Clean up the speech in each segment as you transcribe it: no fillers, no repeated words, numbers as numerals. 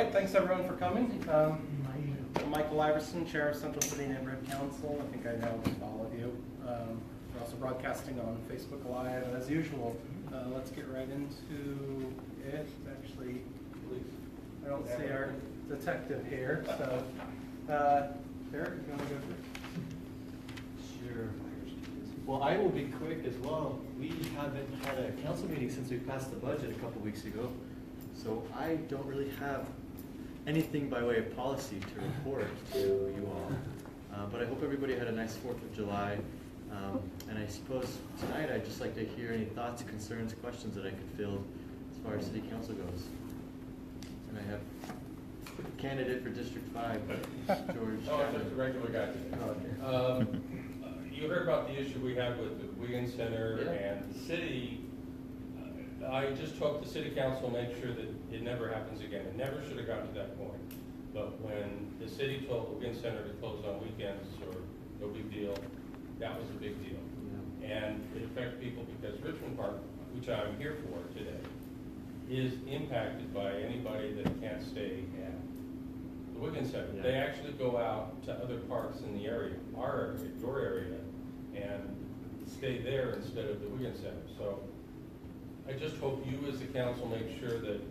right, thanks everyone for coming. I'm Michael Iverson, Chair of Central City Neighborhood Council. I think I know all of you. We're also broadcasting on Facebook Live. As usual, let's get right into it. Actually, I don't see our detective here, so Derek, you want to go first? Sure. Well, I will be quick as well. We haven't had a council meeting since we passed the budget a couple weeks ago, so I don't really have anything by way of policy to report to you all. But I hope everybody had a nice 4th of July. And I suppose tonight I'd just like to hear any thoughts, concerns, questions that I could field as far as City Council goes. And I have a candidate for District 5, George. Oh, just a regular guy today. You heard about the issue we had with the Wiggins Center and the city. I just hope the City Council makes sure that it never happens again. It never should have gotten to that point. But when the city told the Wiggins Center to close on weekends or no big deal, that was a big deal. Yeah. And it affects people because Richmond Park, which I'm here for today, is impacted by anybody that can't stay at the Wiggins Center. Yeah. They actually go out to other parks in the area, our area, your area, and stay there instead of the Wiggins Center. So I just hope you as the council make sure that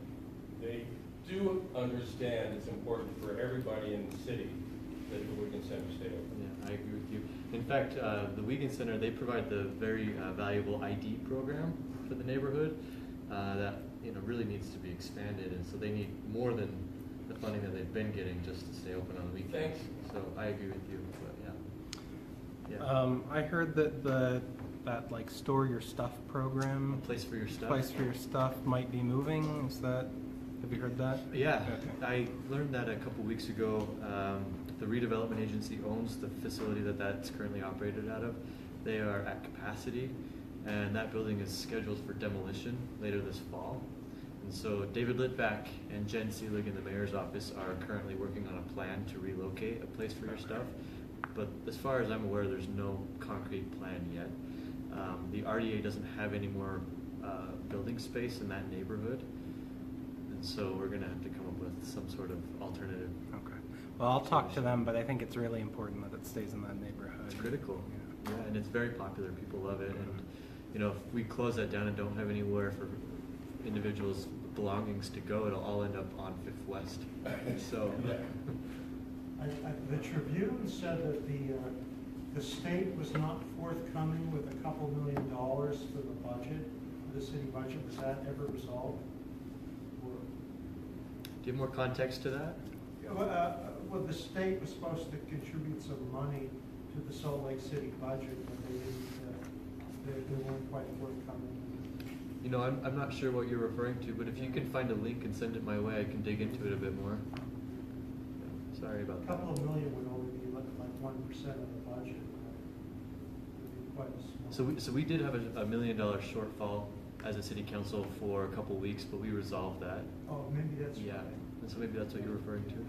they do understand it's important for everybody in the city that the Wiggins Center stay open. Yeah, I agree with you. In fact, the Wiggins Center, they provide the very valuable ID program for the neighborhood that really needs to be expanded, and so they need more than the funding that they've been getting just to stay open on the weekends. Thanks. So I agree with you, but yeah. I heard that that like store your stuff program, A place for your stuff. might be moving. Have you heard that? Yeah, okay. I learned that a couple weeks ago. The redevelopment agency owns the facility that's currently operated out of. They are at capacity, and that building is scheduled for demolition later this fall. And so David Litvak and Jen Seelig in the mayor's office are currently working on a plan to relocate a place for your stuff. But as far as I'm aware, there's no concrete plan yet. The RDA doesn't have any more building space in that neighborhood. And so we're gonna have to come up with some sort of alternative. Okay. Well, I'll talk to them, but I think it's really important that it stays in that neighborhood. It's critical. Yeah, and it's very popular. People love it. And if we close that down and don't have anywhere for individuals' belongings to go, it'll all end up on 5th West. So. The Tribune said that the state was not forthcoming with a couple $1 million for the budget, the city budget. Was that ever resolved? Do you have more context to that? Well, the state was supposed to contribute some money to the Salt Lake City budget, but they didn't. They weren't quite forthcoming. I'm not sure what you're referring to, but if you can find a link and send it my way, I can dig into it a bit more. Sorry about A that. couple of million would only be like 1% of the budget. It would be quite a small. So we did have a $1 million shortfall as a city council for a couple weeks, but we resolved that. Oh, maybe that's Yeah, right. and so maybe that's what you're referring to.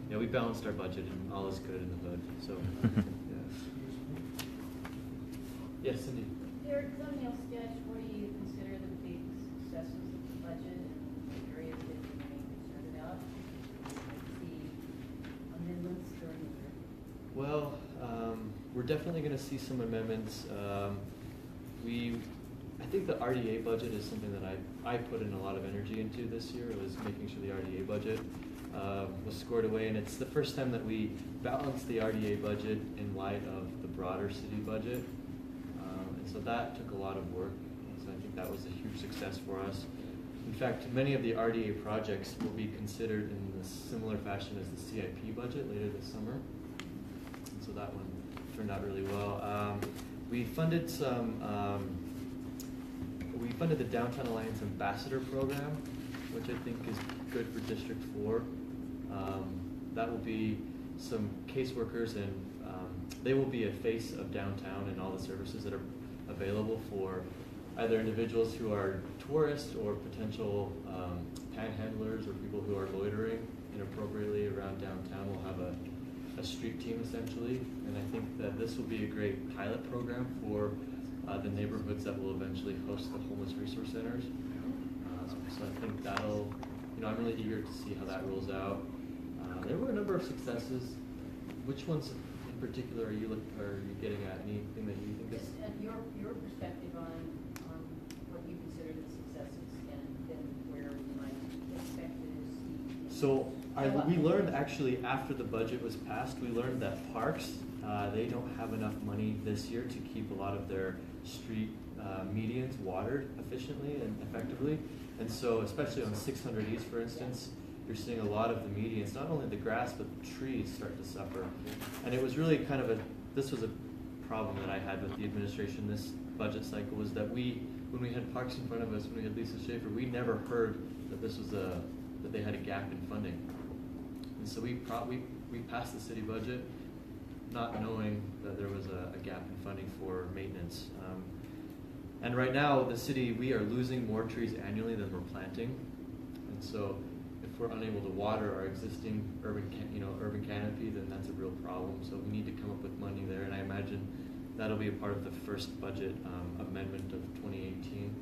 Yeah, we balanced our budget and all is good in the hood. So, yeah. Yes, Cindy. Derek, on your sketch, what do you consider the big successes of the budget and the areas that you're being concerned about? The amendments during the year. Well, we're definitely going to see some amendments. I think the RDA budget is something that I put in a lot of energy into this year. It was making sure the RDA budget was scored away, and it's the first time that we balanced the RDA budget in light of the broader city budget. And so that took a lot of work. So I think that was a huge success for us. In fact, many of the RDA projects will be considered in a similar fashion as the CIP budget later this summer. And so that one turned out really well. We funded the Downtown Alliance Ambassador Program, which I think is good for District 4. That will be some caseworkers, and they will be a face of downtown and all the services that are available for either individuals who are tourists or potential panhandlers or people who are loitering inappropriately around downtown. We'll have a street team essentially, and I think that this will be a great pilot program for the neighborhoods that will eventually host the homeless resource centers. So I think that'll I'm really eager to see how that rolls out. There were a number of successes. Which ones in particular are you getting at? Anything that you think is? Just your perspective on what you consider the successes and then where you might expect to see. So we learned actually after the budget was passed, we learned that parks, they don't have enough money this year to keep a lot of their street medians watered efficiently and effectively. And so especially on 600 East, for instance, you're seeing a lot of the medians, not only the grass, but the trees start to suffer. And it was really kind of this was a problem that I had with the administration this budget cycle, was that when we had parks in front of us, when we had Lisa Schaefer, we never heard that that they had a gap in funding. And so we passed the city budget not knowing that there was a gap in funding for maintenance. And right now, the city, we are losing more trees annually than we're planting. And so if we're unable to water our existing urban canopy, then that's a real problem. So we need to come up with money there, and I imagine that'll be a part of the first budget amendment of 2018.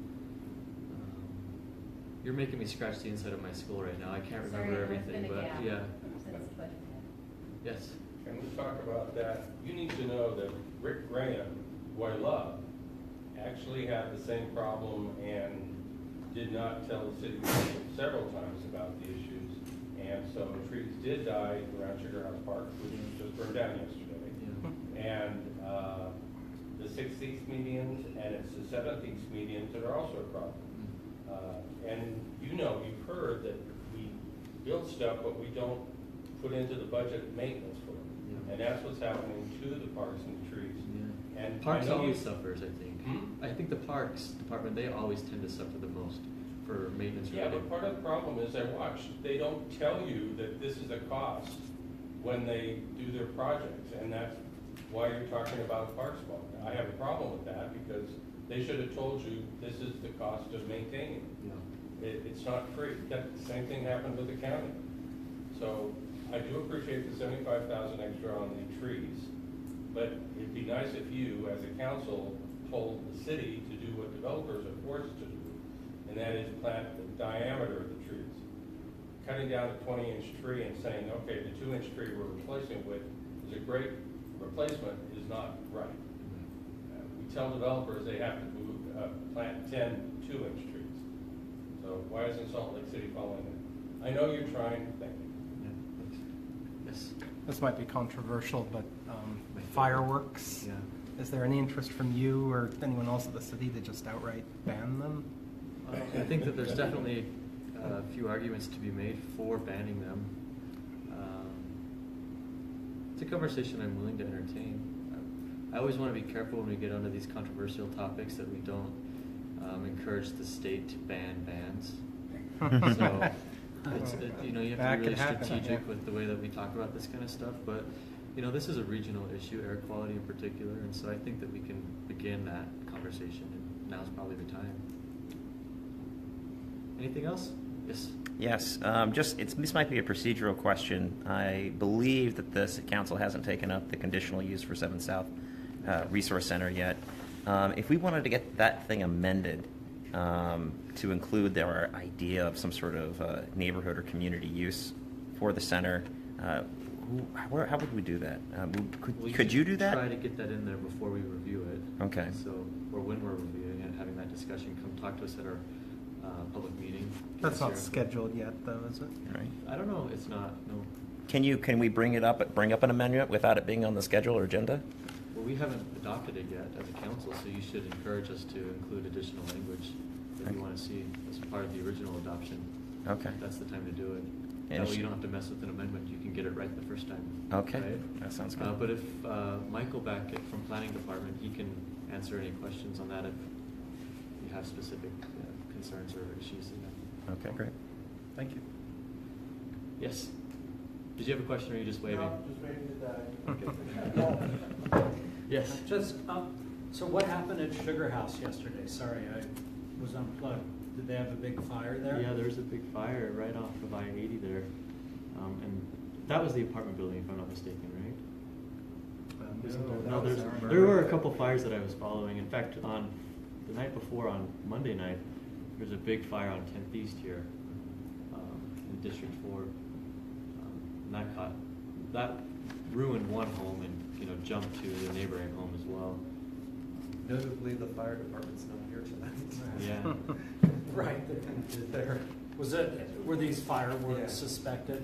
You're making me scratch the inside of my skull right now. I can't remember everything, but yeah. Since the budget. Yes. Can we talk about that? You need to know that Rick Graham, who I love, actually had the same problem and did not tell the city council several times about the issues. And so trees did die around Sugar House Park, which was just burned down yesterday. Yeah. And the 6th East medians, and it's the 7th East medians that are also a problem. And you've heard that we build stuff, but we don't put into the budget maintenance for them. Yeah. And that's what's happening to the parks and the trees. Yeah. And Parks I know always suffers, I think. Hmm? I think the parks department, they always tend to suffer the most for maintenance Yeah, related. but part of the problem is they don't tell you that this is a cost when they do their projects, and that's why you're talking about parks fund. I have a problem with that because they should have told you this is the cost of maintaining. Yeah. It's not free. The same thing happened with the county. So I do appreciate the 75,000 extra on the trees, but it'd be nice if you, as a council, told the city to do what developers are forced to do, and that is plant the diameter of the trees. Cutting down a 20-inch tree and saying, okay, the 2-inch tree we're replacing with is a great replacement is not right. We tell developers they have to plant 10 2-inch trees. So why isn't Salt Lake City following it? I know you're trying. Thank you. Yeah. Yes. This might be controversial, but fireworks. Yeah. Is there any interest from you or anyone else at the city to just outright ban them? I think that there's definitely a few arguments to be made for banning them. It's a conversation I'm willing to entertain. I always want to be careful when we get onto these controversial topics that we don't encourage the state to ban bans. So you have to That be really could happen, strategic yeah. with the way that we talk about this kind of stuff. But this is a regional issue, air quality in particular, and so I think that we can begin that conversation, and now's probably the time. Anything else? Yes. Yes, this might be a procedural question. I believe that the council hasn't taken up the conditional use for 7 South Resource Center yet. If we wanted to get that thing amended to include our idea of some sort of neighborhood or community use for the center, how would we do that? Could you do that? Try to get that in there before we review it. Okay. So, or when we're reviewing it, having that discussion, come talk to us at our public meeting. That's not Sarah. scheduled yet, though, is it? Right. I don't know. It's not. No. Can we bring up an amendment without it being on the schedule or agenda? Well, we haven't adopted it yet as a council, so you should encourage us to include additional language that Okay. you want to see as part of the original adoption. Okay. That's the time to do it. And That way you don't have to mess with an amendment. You can get it right the first time. Okay. Right? That sounds good. But if Michael Backett from Planning Department, he can answer any questions on that if you have specific concerns or issues. Okay, great. Thank you. Yes. Did you have a question or are you just waving? No, just waving to that. Yes. Just, so what happened at Sugar House yesterday? Sorry, I was unplugged. Did they have a big fire there? Yeah, there was a big fire right off of I-80 there. And that was the apartment building, if I'm not mistaken, right? There were a couple fires that I was following. In fact, on the night before, on Monday night, there's a big fire on 10th East here. in District 4. And that ruined one home and, you know, jumped to the neighboring home as well. Notably, the fire department's not here tonight. Yeah. Right, they kind of did there. Were these fireworks Yeah. suspected?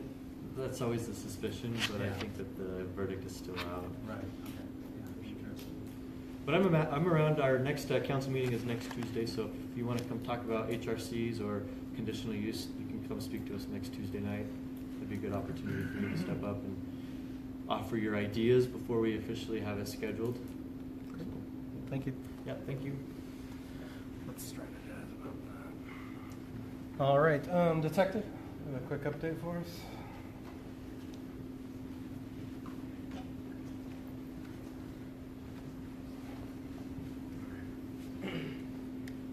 That's always the suspicion, but I Yeah. think that the verdict is still out. Right, okay, yeah, interesting. But I'm around. Our next council meeting is next Tuesday, so if you want to come talk about HRCs or conditional use, you can come speak to us next Tuesday night. It'd be a good opportunity for you to step up and offer your ideas before we officially have it scheduled. So, Thank you. yeah, thank you. Let's try to do that. All right, Detective, a quick update for us?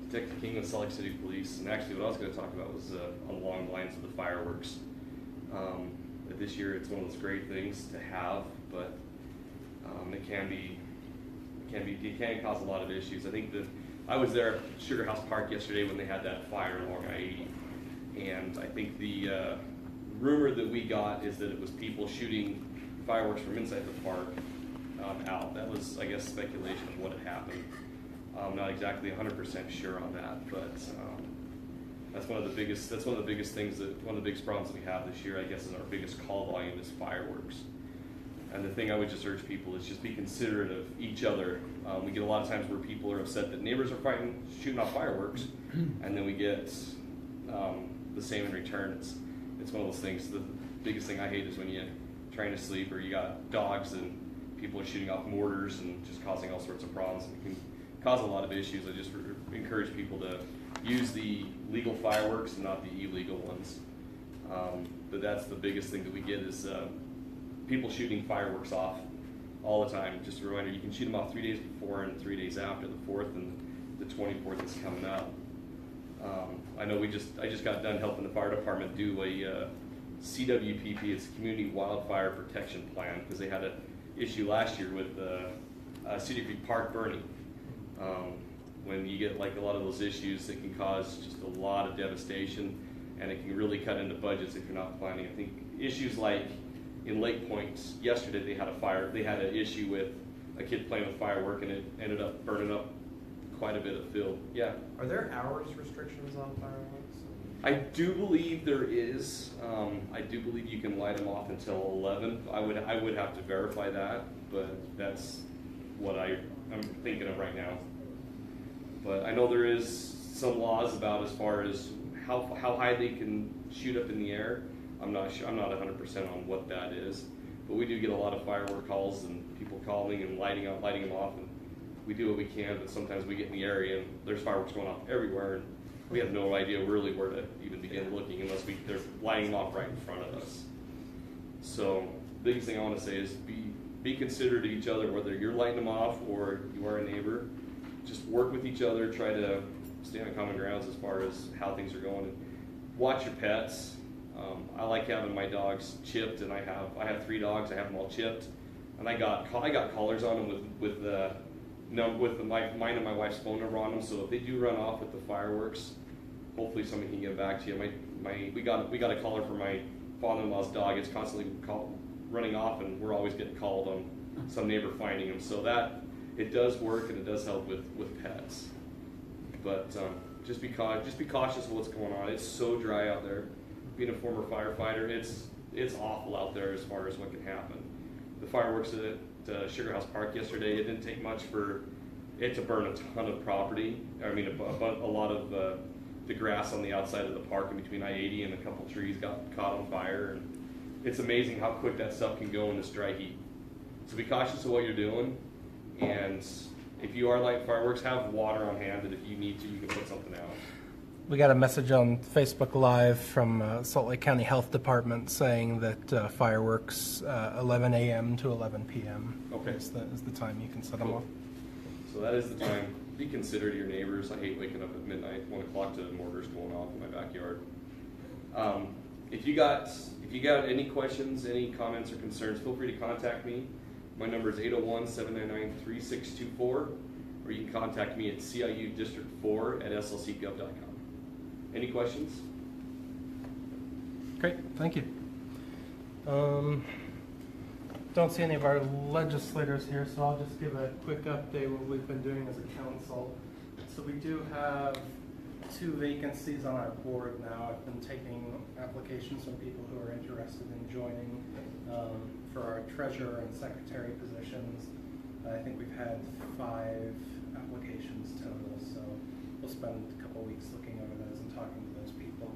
Detective King with Salt Lake City Police, and actually what I was going to talk about was along the lines of the fireworks. This year it's one of those great things to have, but it can cause a lot of issues. I think that I was there at Sugar House Park yesterday when they had that fire along I-80, and I think the rumor that we got is that it was people shooting fireworks from inside the park out. That was, I guess, speculation of what had happened. I'm not exactly 100% sure on that, but that's one of the biggest things one of the biggest problems that we have this year, I guess, is our biggest call volume is fireworks. And the thing I would just urge people is just be considerate of each other. We get a lot of times where people are upset that neighbors are shooting off fireworks, and then we get the same in return. It's one of those things. The biggest thing I hate is when you're trying to sleep or you got dogs and people are shooting off mortars and just causing all sorts of problems. It can cause a lot of issues. I just encourage people to use the legal fireworks and not the illegal ones. But that's the biggest thing that we get is people shooting fireworks off all the time. Just a reminder, you can shoot them off 3 days before and 3 days after the 4th, and the 24th is coming up. I know I just got done helping the fire department do a CWPP, it's Community Wildfire Protection Plan, because they had an issue last year with Cedar Creek Park burning. When you get like a lot of those issues, it can cause just a lot of devastation, and it can really cut into budgets if you're not planning. I think issues like in Lake Point yesterday, they had an issue with a kid playing with firework, and it ended up burning up quite a bit of field. Yeah. Are there hours restrictions on fireworks? I do believe there is. I do believe you can light them off until 11. I would have to verify that, but that's what I'm thinking of right now. But I know there is some laws about as far as how high they can shoot up in the air. I'm not sure. I'm not 100% on what that is. But we do get a lot of firework calls and people calling and lighting them off, and we do what we can. But sometimes we get in the area and there's fireworks going off everywhere, and we have no idea really where to even begin looking unless they're lighting them off right in front of us. So the biggest thing I want to say is be considerate of each other, whether you're lighting them off or you are a neighbor. Just work with each other, try to stay on common grounds as far as how things are going. And watch your pets. I like having my dogs chipped, and I have 3 dogs. I have them all chipped, and I got collars on them with mine and my wife's phone number on them. So if they do run off with the fireworks, hopefully somebody can get back to you. We got a collar for my father-in-law's dog. It's constantly running off, and we're always getting called on some neighbor finding him. So that it does work, and it does help with pets. But just be cautious of what's going on. It's so dry out there. Being a former firefighter, it's awful out there as far as what can happen. The fireworks at Sugar House Park yesterday, it didn't take much for it to burn a ton of property. I mean, a lot of the grass on the outside of the park in between I-80 and a couple trees got caught on fire. And it's amazing how quick that stuff can go in this dry heat. So be cautious of what you're doing. And if you are lighting fireworks, have water on hand that if you need to, you can put something out. We got a message on Facebook Live from Salt Lake County Health Department saying that fireworks 11 a.m. to 11 p.m. Okay. is the time you can set them Cool. off. So that is the time. Be considerate of your neighbors. I hate waking up at midnight, 1 o'clock to mortars going off in my backyard. If you got any questions, any comments or concerns, feel free to contact me. My number is 801-799-3624, or you can contact me at CIU District 4 at slcgov.com. Any questions? Great, thank you. Don't see any of our legislators here, so I'll just give a quick update what we've been doing as a council. So we do have 2 vacancies on our board now. I've been taking applications from people who are interested in joining for our treasurer and secretary positions. I think we've had 5 applications total, so we'll spend a couple weeks looking over those and talking to those people.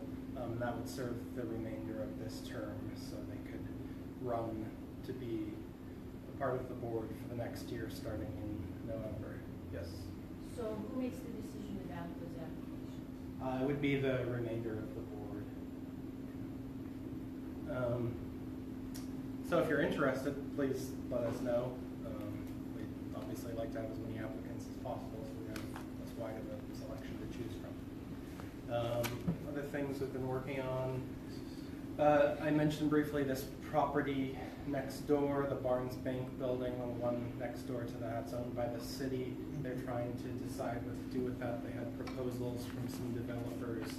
That would serve the remainder of this term, so they could run to be a part of the board for the next year, starting in November. Yes? So who makes the decision about those applications? It would be the remainder of the board. So if you're interested, please let us know. We'd obviously like to have as many applicants as possible, so we have as wide of a selection to choose from. Other things we've been working on. I mentioned briefly this property next door, the Barnes Bank building, the one next door to that's owned by the city. They're trying to decide what to do with that. They had proposals from some developers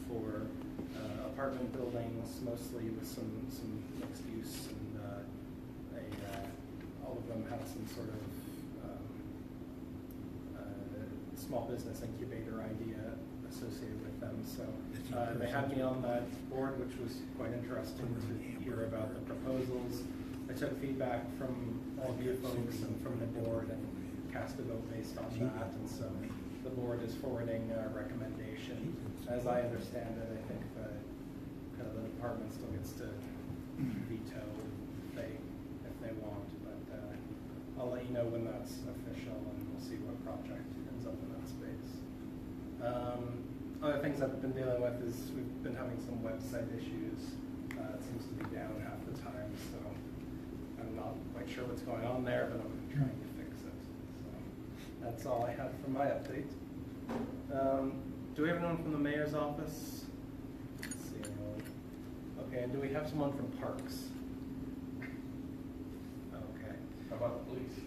for apartment buildings, mostly with some mixed use, and all of them had some sort of small business incubator idea associated with them. So they had me on that board, which was quite interesting to hear about the proposals. I took feedback from all of you folks and from the board and cast a vote based on that. And so the board is forwarding a recommendation. As I understand it, I think the department still gets to veto if they want. But I'll let you know when that's official, and we'll see what project ends up in that space. Other things I've been dealing with is we've been having some website issues. It seems to be down half the time, so I'm not quite sure what's going on there, but I'm trying to fix it. So that's all I have for my update. Do we have anyone from the mayor's office? Let's see anyone. Okay, and do we have someone from Parks? Okay. How about the police?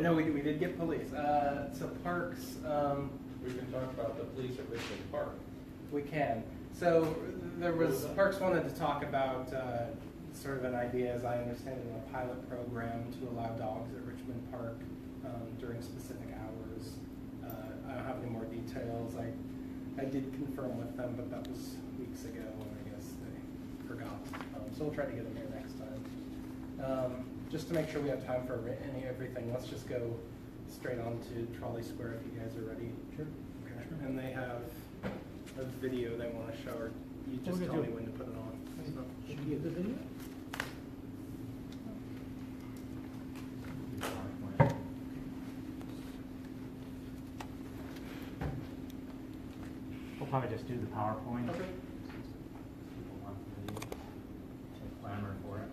No, we did get police. So Parks. We can talk about the police at Richmond Park. We can. So there was, Parks wanted to talk about sort of an idea, as I understand it, a pilot program to allow dogs at Richmond Park during specific hours. I don't have any more details. I did confirm with them, but that was weeks ago, and I guess they forgot. So we'll try to get them here next time. Just to make sure we have time for everything, let's just go straight on to Trolley Square if you guys are ready. Sure. Okay. Sure. And they have a video they want to show, or you just tell me when to put it on. Should we get the video? We'll probably just do the PowerPoint. Okay. People want the video. Take clamor for it.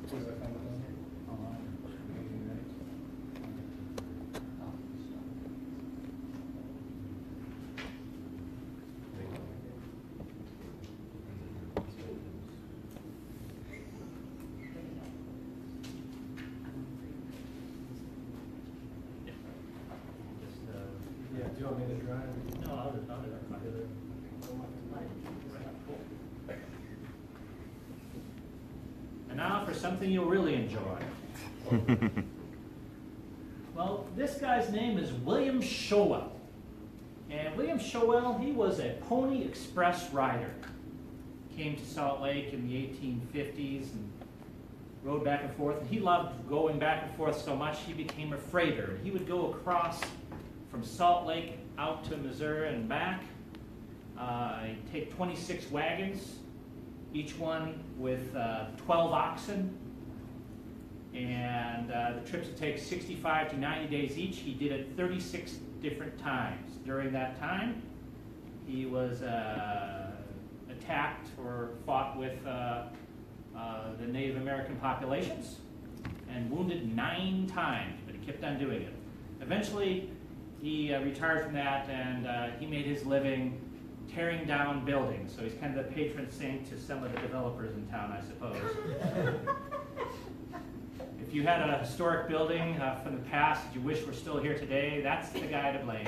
Was that kind of thing? Yeah, do you want me to drive? No, I'll do it. And now for something you'll really enjoy. Well, this guy's name is William Showell. And William Showell, he was a Pony Express rider. Came to Salt Lake in the 1850s and rode back and forth. And he loved going back and forth so much he became a freighter. He would go across from Salt Lake out to Missouri and back. He'd take 26 wagons, each one with 12 oxen. And the trips would take 65 to 90 days each. He did it 36 different times. During that time, he was attacked or fought with the Native American populations and wounded 9 times, but he kept on doing it. Eventually, he retired from that, and he made his living tearing down buildings. So he's kind of the patron saint to some of the developers in town, I suppose. If you had a historic building from the past that you wish were still here today, that's the guy to blame.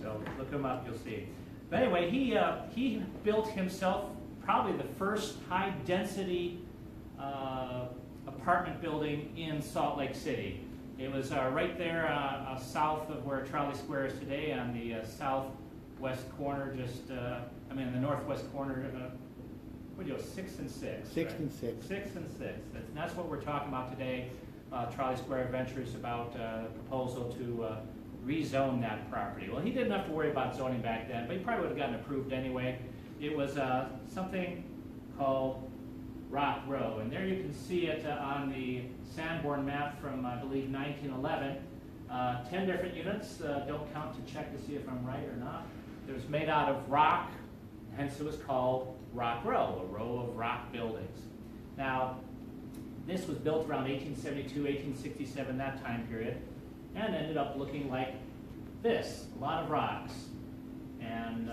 So look him up, you'll see. But anyway, he built himself probably the first high-density apartment building in Salt Lake City. It was right there south of where Trolley Square is today, on the southwest corner, the northwest corner. What do you go, 6th and 6th? 6th and 6th. 6th and 6th. That's what we're talking about today. Trolley Square Ventures about a proposal to rezone that property. Well, he didn't have to worry about zoning back then, but he probably would have gotten approved anyway. It was something called Rock Row, and there you can see it on the Sanborn map from, I believe, 1911. 10 different units. Don't count to check to see if I'm right or not. It was made out of rock, hence it was called Rock Row, a row of rock buildings. Now, this was built around 1872, 1867, that time period, and ended up looking like this, a lot of rocks. And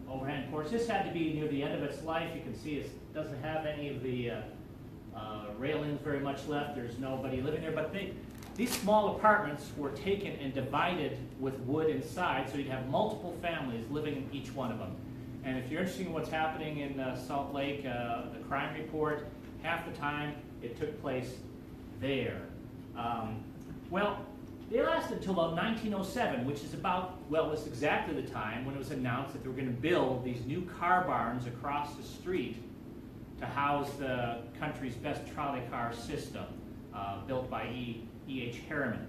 overhang porch. This had to be near the end of its life. You can see it doesn't have any of the railings very much left. There's nobody living there, but these small apartments were taken and divided with wood inside, so you'd have multiple families living in each one of them. And if you're interested in what's happening in Salt Lake, the crime report, half the time it took place there. Well, they lasted until about 1907, which is was exactly the time when it was announced that they were going to build these new car barns across the street to house the country's best trolley car system, built by E.H. Harriman.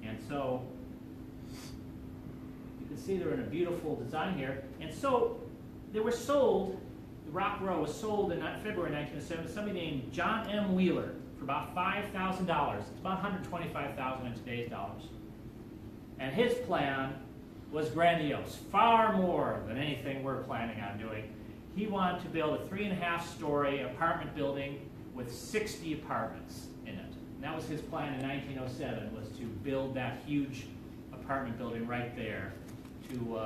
And so you can see they're in a beautiful design here. And so they were sold, the Rock Row was sold in February 1907 to somebody named John M. Wheeler for about $5,000. It's about $125,000 in today's dollars. And his plan was grandiose, far more than anything we're planning on doing. He wanted to build a 3.5-story apartment building with 60 apartments in it. And that was his plan in 1907, was to build that huge apartment building right there to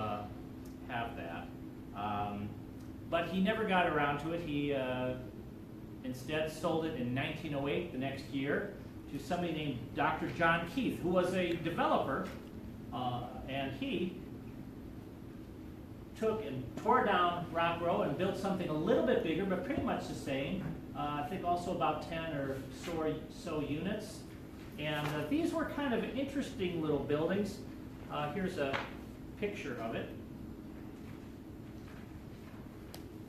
have that. But he never got around to it. He instead sold it in 1908, the next year, to somebody named Dr. John Keith, who was a developer, and he took and tore down Rock Row and built something a little bit bigger, but pretty much the same. I think also about 10 or so units. And these were kind of interesting little buildings. Here's a picture of it.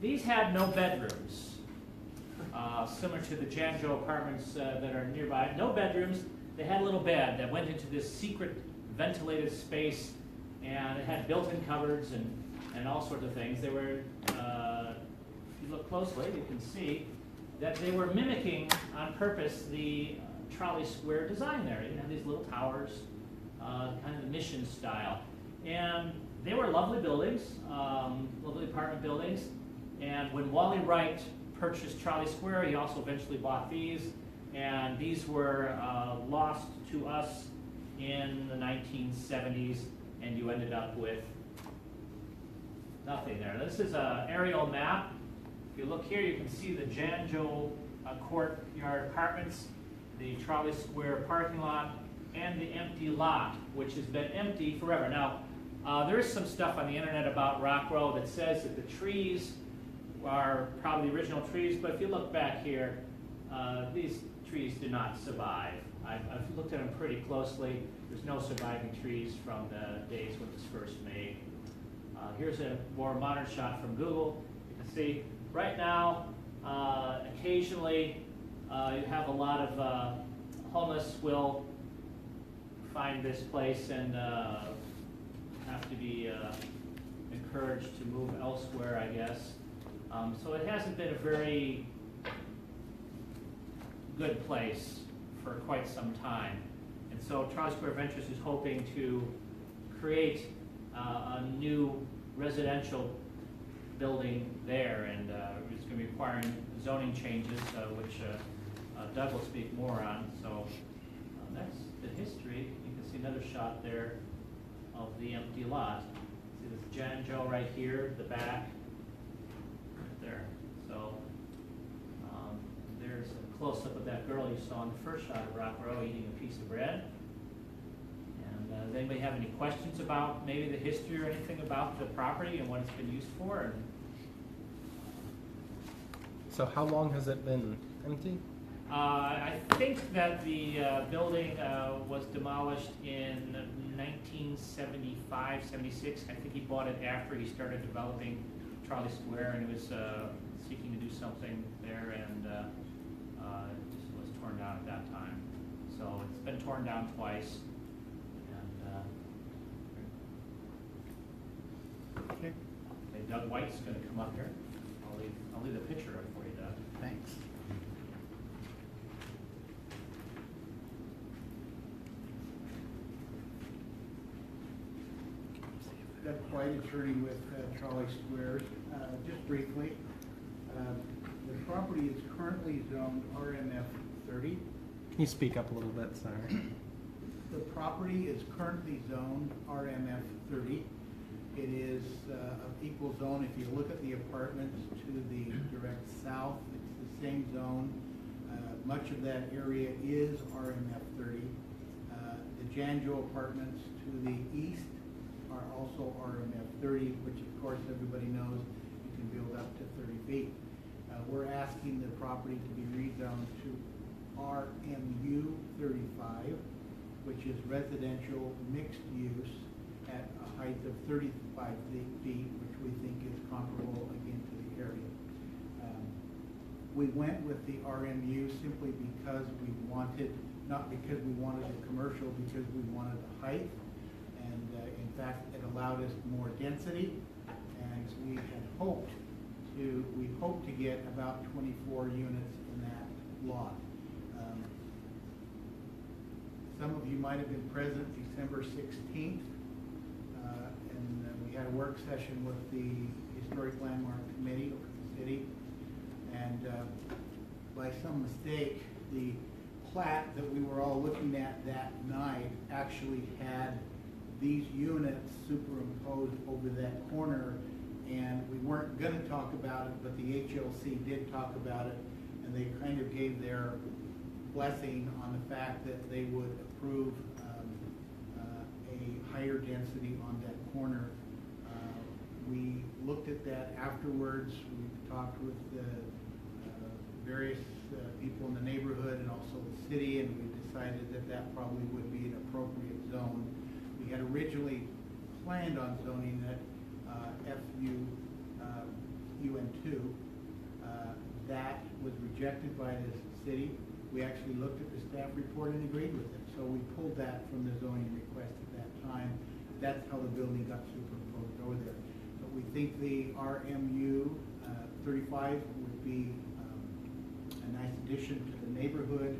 These had no bedrooms, similar to the Janjo apartments that are nearby. No bedrooms. They had a little bed that went into this secret ventilated space, and it had built-in cupboards and all sorts of things. They were, if you look closely, you can see that they were mimicking on purpose the Trolley Square design there. You have these little towers, kind of the mission style. And they were lovely buildings, lovely apartment buildings. And when Wally Wright purchased Trolley Square, he also eventually bought these. And these were lost to us in the 1970s, and you ended up with nothing there. This is an aerial map. If you look here, you can see the Janjo courtyard apartments, the Trolley Square parking lot, and the empty lot, which has been empty forever. Now, there is some stuff on the internet about Rock Row that says that the trees are probably the original trees, but if you look back here, these trees do not survive. I've looked at them pretty closely. There's no surviving trees from the days when it was first made. Here's a more modern shot from Google. You can see right now, occasionally, you have a lot of homeless will find this place and have to be encouraged to move elsewhere, I guess. So it hasn't been a very good place for quite some time. And so Trolley Square Ventures is hoping to create a new residential building there, and it's going to be requiring zoning changes, which Doug will speak more on. So that's the history. You can see another shot there of the empty lot. See this Janjo right here, the back, right there. So there's a close-up of that girl you saw in the first shot of Rock Row eating a piece of bread. And does anybody have any questions about maybe the history or anything about the property and what it's been used for? And So how long has it been empty? I think that the building was demolished in 1975, 76. I think he bought it after he started developing Trolley Square, and he was seeking to do something there, and it just was torn down at that time. So it's been torn down twice. And Okay. Doug White's going to come up here. I'll leave the picture up for you, Doug. Thanks. Doug White, attorney with Trolley Squares. Just briefly, the property is currently zoned RMF 30. Can you speak up a little bit? Sorry. The property is currently zoned RMF 30. It is of equal zone. If you look at the apartments to the direct south, it's the same zone. Much of that area is RMF 30. The Janjo apartments to the east are also RMF 30, which of course everybody knows you can build up to 30 feet. We're asking the property to be rezoned to RMU 35, which is residential mixed use at a height of 35 feet, which we think is comparable again to the area. We went with the RMU simply because we wanted, not because we wanted a commercial, because we wanted the height. And in fact, it allowed us more density, and we hoped to get about 24 units in that lot. Some of you might have been present December 16th, and we had a work session with the Historic Landmark Committee of the city, and by some mistake, the plat that we were all looking at that night actually had these units superimposed over that corner, and we weren't going to talk about it, but the HLC did talk about it, and they kind of gave their blessing on the fact that they would approve a higher density on that corner. We looked at that afterwards. We talked with the various people in the neighborhood and also the city, and we decided that that probably would be an appropriate zone. We had originally planned on zoning it UN2. That was rejected by the city. We actually looked at the staff report and agreed with it. So we pulled that from the zoning request at that time. That's how the building got superimposed over there. But we think the RMU 35 would be a nice addition to the neighborhood.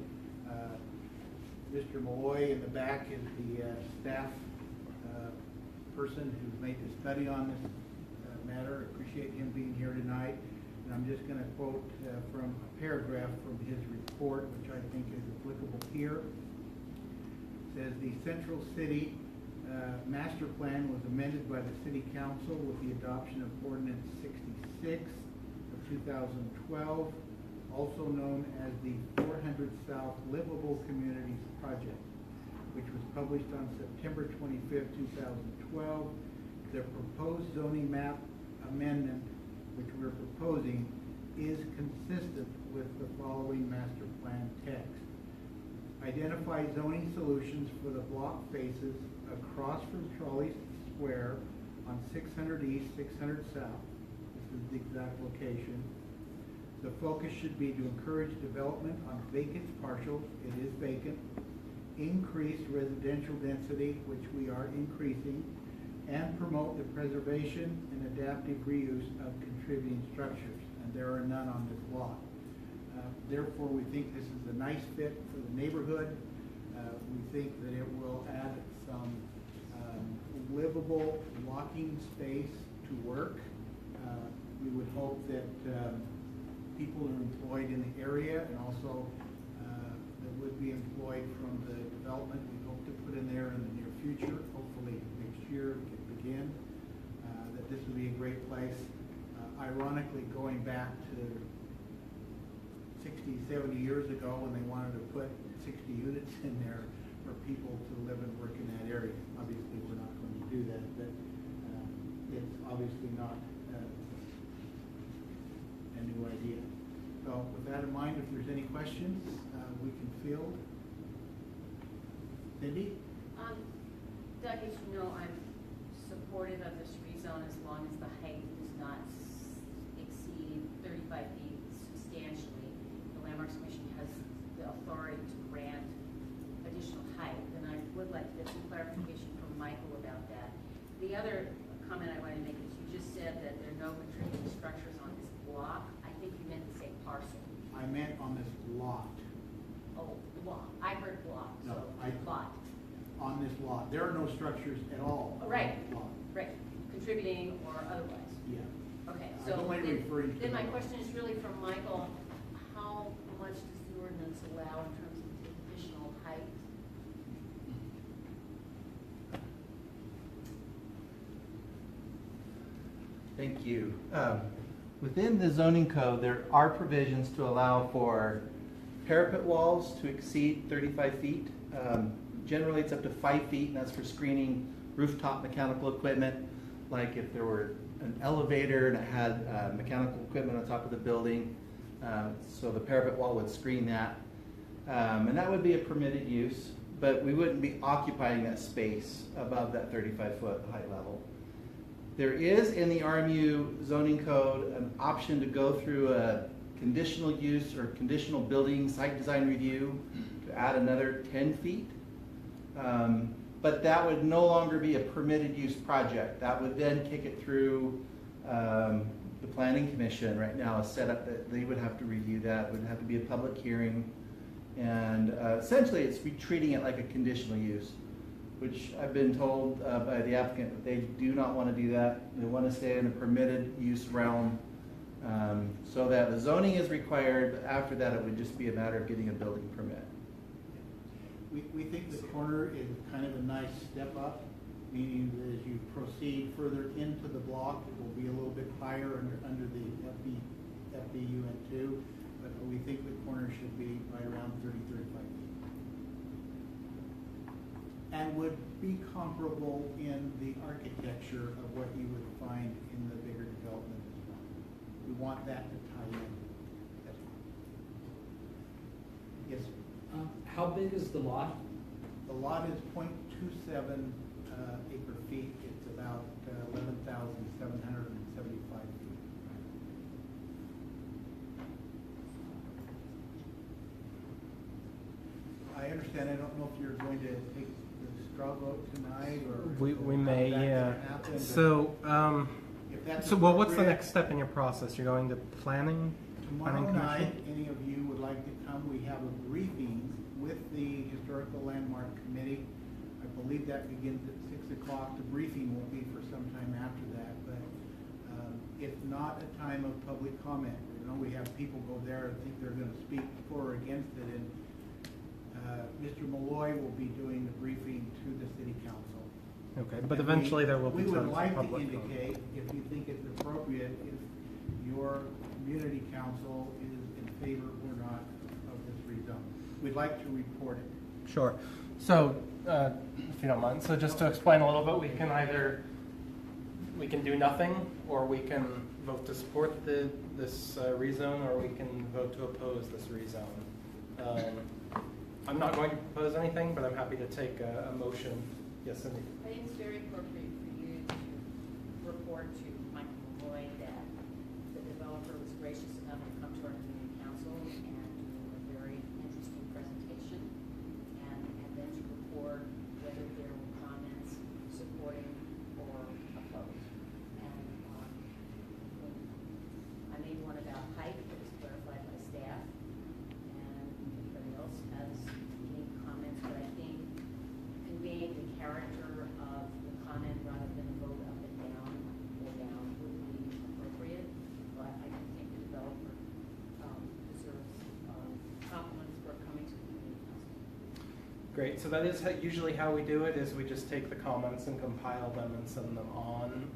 Mr. Malloy in the back is the staff person who's made the study on this matter. Appreciate him being here tonight. And I'm just going to quote from a paragraph from his report, which I think is applicable here. It says, the Central City Master Plan was amended by the City Council with the adoption of Ordinance 66 of 2012, also known as the 400 South Livable Communities Project, which was published on September 25th, 2012. The proposed zoning map amendment, which we're proposing, is consistent with the following master plan text. Identify zoning solutions for the block faces across from Trolley Square on 600 East, 600 South. This is the exact location. The focus should be to encourage development on vacant partials. It is vacant. Increase residential density, which we are increasing, and promote the preservation and adaptive reuse of contributing structures. And there are none on this lot. Therefore, we think this is a nice fit for the neighborhood. We think that it will add some livable walking space to work. We would hope that people are employed in the area, and also that would be employed from the development we hope to put in there in the near future, hopefully next year we can begin, that this would be a great place. Ironically, going back to 60 60, 70 years ago when they wanted to put 60 units in there for people to live and work in that area. Obviously, we're not going to do that, but it's obviously not a new idea. So with that in mind, if there's any questions, we can field. Cindy? Doug, as you know, I'm supportive of this rezone as long as the height does not exceed 35 feet substantially. The Landmarks Commission has the authority to grant additional height, and I would like to get some clarification from Michael about that. The other comment I wanted to make is you just said that there are no contributing structures on this block. I think you meant to say parcel. I meant on this lot. Oh, block. I heard block, No, so lot. On this lot. There are no structures at all. on Right. this lot. Right, contributing or otherwise. Yeah. Okay, I'm so only referring to then my the- question is really from Michael, how much does the ordinance allow in terms of additional height? Thank you. Within the zoning code, there are provisions to allow for parapet walls to exceed 35 feet. Generally, it's up to 5 feet, and that's for screening rooftop mechanical equipment, like if there were an elevator and it had mechanical equipment on top of the building. So the parapet wall would screen that. And that would be a permitted use, but we wouldn't be occupying that space above that 35-foot height level. There is in the RMU zoning code an option to go through a conditional use or conditional building site design review to add another 10 feet. But that would no longer be a permitted use project. That would then kick it through the planning commission. Right now is set up that they would have to review that. It would have to be a public hearing. And essentially it's treating it like a conditional use, which I've been told by the applicant that they do not want to do that. They want to stay in a permitted use realm so that the zoning is required, but after that it would just be a matter of getting a building permit. We think the corner is kind of a nice step up, meaning that as you proceed further into the block, it will be a little bit higher under the FBUN2, but we think the corner should be right around 30, 35 feet. And would be comparable in the architecture of what you would find in the bigger development as well. We want that to tie in. Yes, sir. How big is the lot? The lot is 0.27 acre feet. It's about 11,775 feet. I understand. I don't know if you're going to take the straw vote tonight or. We may, how that's yeah. gonna happen, but So, if that's well, what's the appropriate, next step in your process? You're going to planning Tomorrow commission? night, any of you would like to come, we have a briefing with the Historical Landmark Committee. I believe that begins at 6 o'clock. The briefing will be for some time after that, but it's not a time of public comment. You know, we have people go there and think they're going to speak for or against it, and Mr. Malloy will be doing the briefing to the City Council. Okay, but And eventually there will be We would tons of like to public comment. indicate, if you think it's appropriate, if your community council is in favor or not of this rezone. We'd like to report it. Sure. So, if you don't mind, so just to explain a little bit, we can do nothing, or we can vote to support this rezone, or we can vote to oppose this rezone. I'm not going to propose anything, but I'm happy to take a motion. Yes, Cindy? I think it's very appropriate for you to report to Michael Malloy that the developer was gracious enough to come to our community council and do a very interesting presentation, and then to report whether there were comments supporting or opposed. And I made one about height that was clarified by staff, and anybody else has any comments, but I think conveying the character of the comment rather than vote up and down or down would be appropriate. But I think the developer deserves compliments for coming to the community council. Great, so that is usually how we do it, is we just take the comments and compile them and send them on.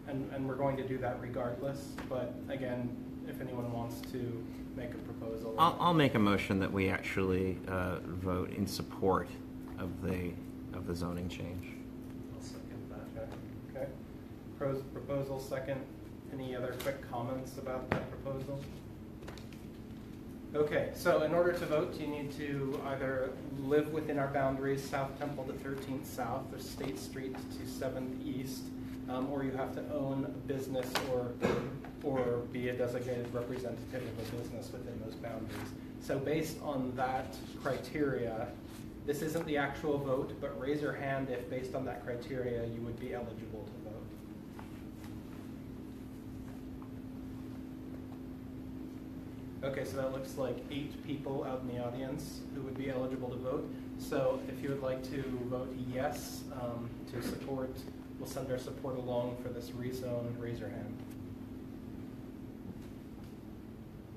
And we're going to do that regardless, but again, if anyone wants to make a proposal. I'll make a motion that we actually vote in support of the zoning change. I'll second that. Okay. Proposal second. Any other quick comments about that proposal? Okay, so in order to vote, you need to either live within our boundaries, South Temple to 13th South, or State Street to 7th East, or you have to own a business or be a designated representative of a business within those boundaries. So based on that criteria, this isn't the actual vote, but raise your hand if based on that criteria you would be eligible to vote. Okay, so that looks like 8 people out in the audience who would be eligible to vote. So if you would like to vote yes to support, we'll send our support along for this rezone. Raise your hand.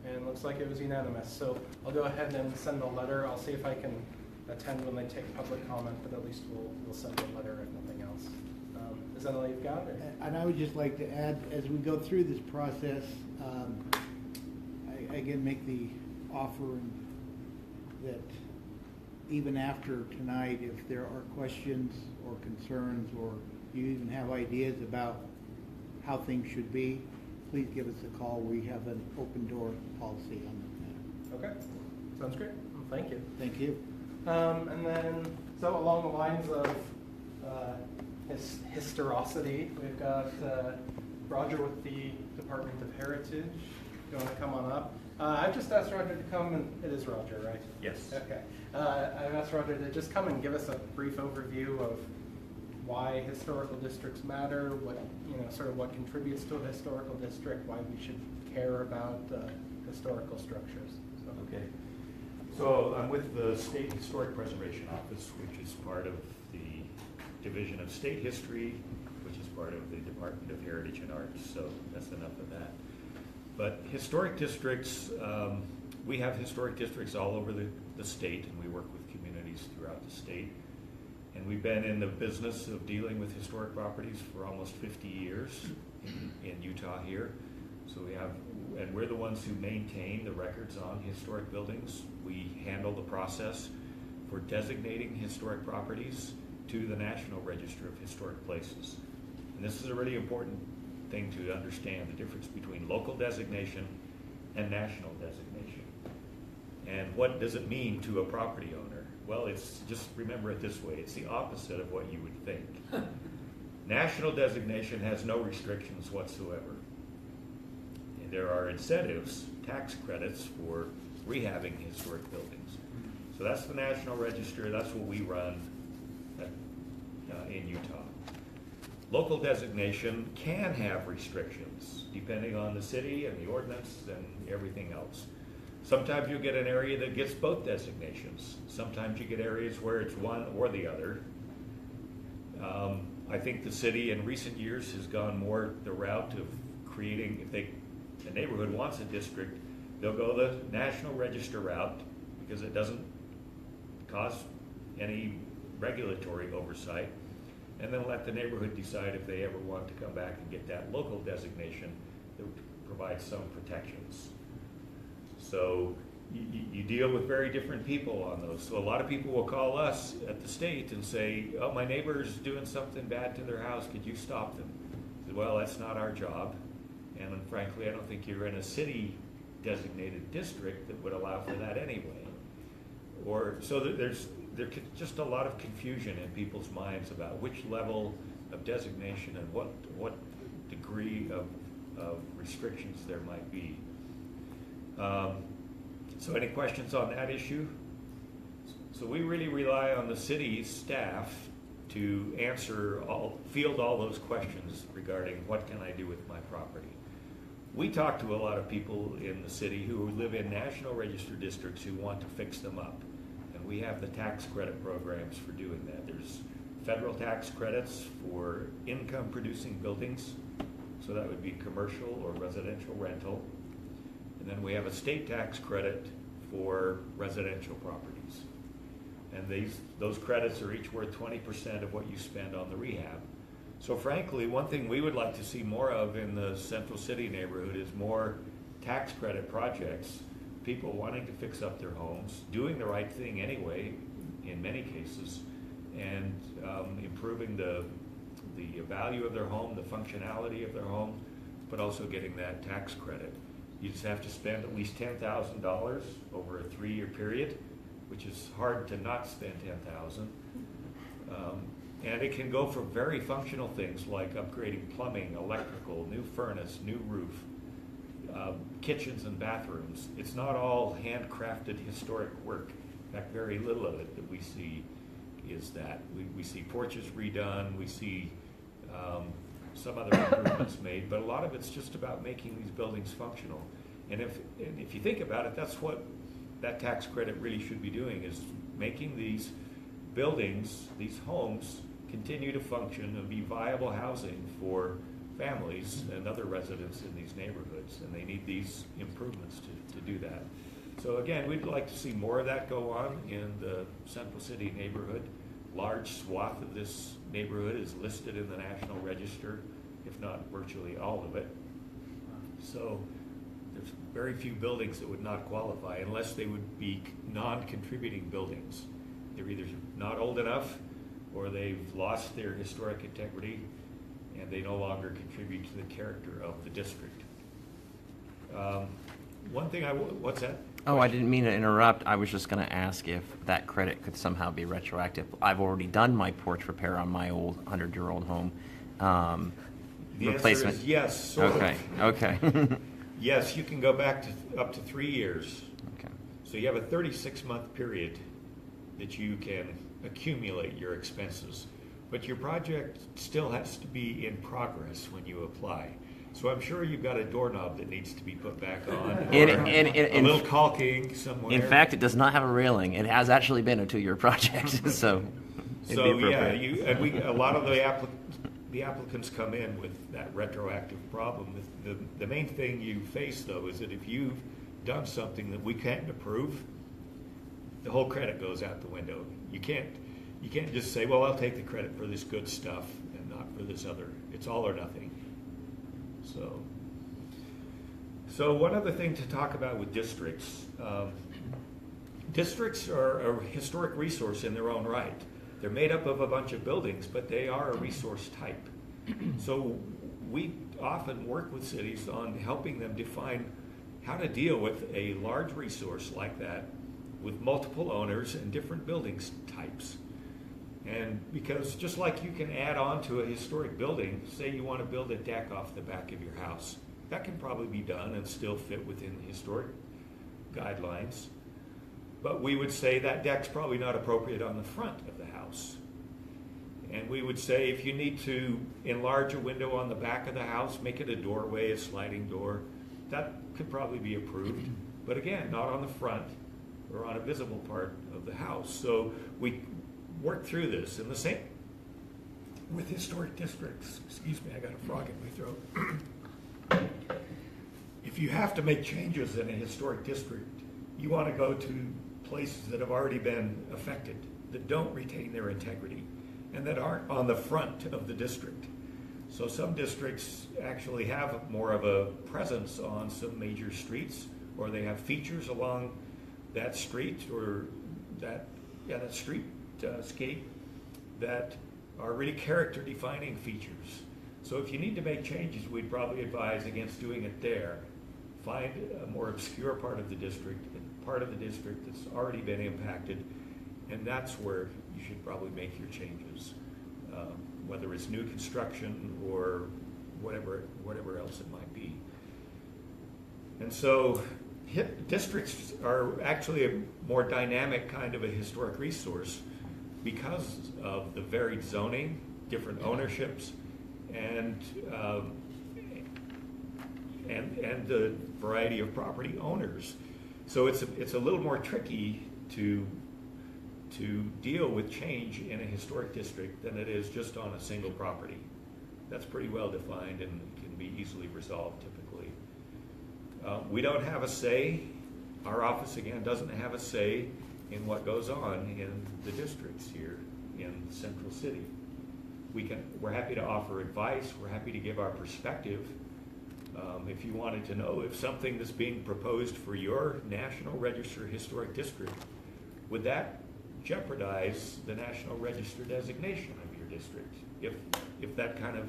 And it looks like it was unanimous. So I'll go ahead and send a letter. I'll see if I can attend when they take public comment, but at least we'll send a letter if nothing else. Is that all you've got? Or? And I would just like to add, as we go through this process, I again make the offer that even after tonight, if there are questions or concerns, or you even have ideas about how things should be, please give us a call. We have an open door policy on that matter. Okay, sounds great. Well, thank you. Thank you. And then, so along the lines of historicity, we've got Roger with the Department of Heritage. You want to come on up? I've just asked Roger to come, and it is Roger, right? Yes. Okay. I've asked Roger to just come and give us a brief overview of why historical districts matter, what sort of what contributes to a historical district, why we should care about historical structures. So. Okay. So I'm with the State Historic Preservation Office, which is part of the Division of State History, which is part of the Department of Heritage and Arts. So that's enough of that. But historic districts, we have historic districts all over the state, and we work with communities throughout the state. And we've been in the business of dealing with historic properties for almost 50 years in Utah here. So we're the ones who maintain the records on historic buildings. We handle the process for designating historic properties to the National Register of Historic Places. And this is a really important thing to understand, the difference between local designation and national designation. And what does it mean to a property owner? Well, it's just remember it this way, it's the opposite of what you would think. National designation has no restrictions whatsoever. And there are incentives, tax credits for rehabbing historic buildings. So that's the National Register, that's what we run in Utah. Local designation can have restrictions depending on the city and the ordinance and everything else. Sometimes you'll get an area that gets both designations. Sometimes you get areas where it's one or the other. I think the city in recent years has gone more the route of creating, if the neighborhood wants a district, they'll go the National Register route because it doesn't cause any regulatory oversight, and then let the neighborhood decide if they ever want to come back and get that local designation that provides some protections. So you deal with very different people on those. So a lot of people will call us at the state and say, oh, my neighbor's doing something bad to their house, could you stop them? I said, well, that's not our job. And frankly, I don't think you're in a city designated district that would allow for that anyway. So there's just a lot of confusion in people's minds about which level of designation and what degree of restrictions there might be. So any questions on that issue? So we really rely on the city staff to field all those questions regarding what can I do with my property. We talk to a lot of people in the city who live in National Register districts who want to fix them up. And we have the tax credit programs for doing that. There's federal tax credits for income producing buildings. So that would be commercial or residential rental. And then we have a state tax credit for residential properties. And those credits are each worth 20% of what you spend on the rehab. So frankly, one thing we would like to see more of in the Central City neighborhood is more tax credit projects, people wanting to fix up their homes, doing the right thing anyway, in many cases, and improving the value of their home, the functionality of their home, but also getting that tax credit. You just have to spend at least $10,000 over a 3-year period, which is hard to not spend $10,000. And it can go for very functional things like upgrading plumbing, electrical, new furnace, new roof, kitchens and bathrooms. It's not all handcrafted historic work. In fact, very little of it that we see is that. We see porches redone, we see some other improvements made, but a lot of it's just about making these buildings functional. And if you think about it, that's what that tax credit really should be doing, is making these buildings, these homes, continue to function and be viable housing for families and other residents in these neighborhoods, and they need these improvements to do that. So again, we'd like to see more of that go on in the Central City neighborhood. Large swath of this neighborhood is listed in the National Register, if not virtually all of it. So there's very few buildings that would not qualify unless they would be non-contributing buildings. They're either not old enough or they've lost their historic integrity and they no longer contribute to the character of the district. One thing what's that? Oh, I didn't mean to interrupt. I was just going to ask if that credit could somehow be retroactive. I've already done my porch repair on my old 100-year-old home. The Replacement. answer is yes. Okay. Yes, you can go back to up to 3 years. Okay. So you have a 36-month period that you can accumulate your expenses. But your project still has to be in progress when you apply. So I'm sure you've got a doorknob that needs to be put back on, or a little caulking somewhere. In fact, it does not have a railing. It has actually been a 2-year project, so it'd be appropriate. A lot of the applicants come in with that retroactive problem. The main thing you face, though, is that if you've done something that we can't approve, the whole credit goes out the window. You can't just say, well, I'll take the credit for this good stuff and not for this other. It's all or nothing. So one other thing to talk about with districts. Districts are a historic resource in their own right. They're made up of a bunch of buildings, but they are a resource type. So we often work with cities on helping them define how to deal with a large resource like that with multiple owners and different building types. And because just like you can add on to a historic building, say you want to build a deck off the back of your house, that can probably be done and still fit within the historic guidelines. But we would say that deck's probably not appropriate on the front of the house. And we would say if you need to enlarge a window on the back of the house, make it a doorway, a sliding door, that could probably be approved. But again, not on the front or on a visible part of the house. So we work through this. And the same with historic districts. Excuse me, I got a frog in my throat. If you have to make changes in a historic district, you want to go to places that have already been affected, that don't retain their integrity, and that aren't on the front of the district. So some districts actually have more of a presence on some major streets, or they have features along that street or that streetscape that are really character defining features. So if you need to make changes, we'd probably advise against doing it there. Find a more obscure part of the district that's already been impacted, and that's where you should probably make your changes, whether it's new construction or whatever else it might be. And so districts are actually a more dynamic kind of a historic resource because of the varied zoning, different ownerships, and the variety of property owners. So it's a little more tricky to deal with change in a historic district than it is just on a single property. That's pretty well defined and can be easily resolved typically. We don't have a say. Our office, again, doesn't have a say in what goes on in the districts here in Central City. We're happy to offer advice. We're happy to give our perspective. If you wanted to know if something that's being proposed for your National Register Historic District, would that jeopardize the National Register designation of your district? If that kind of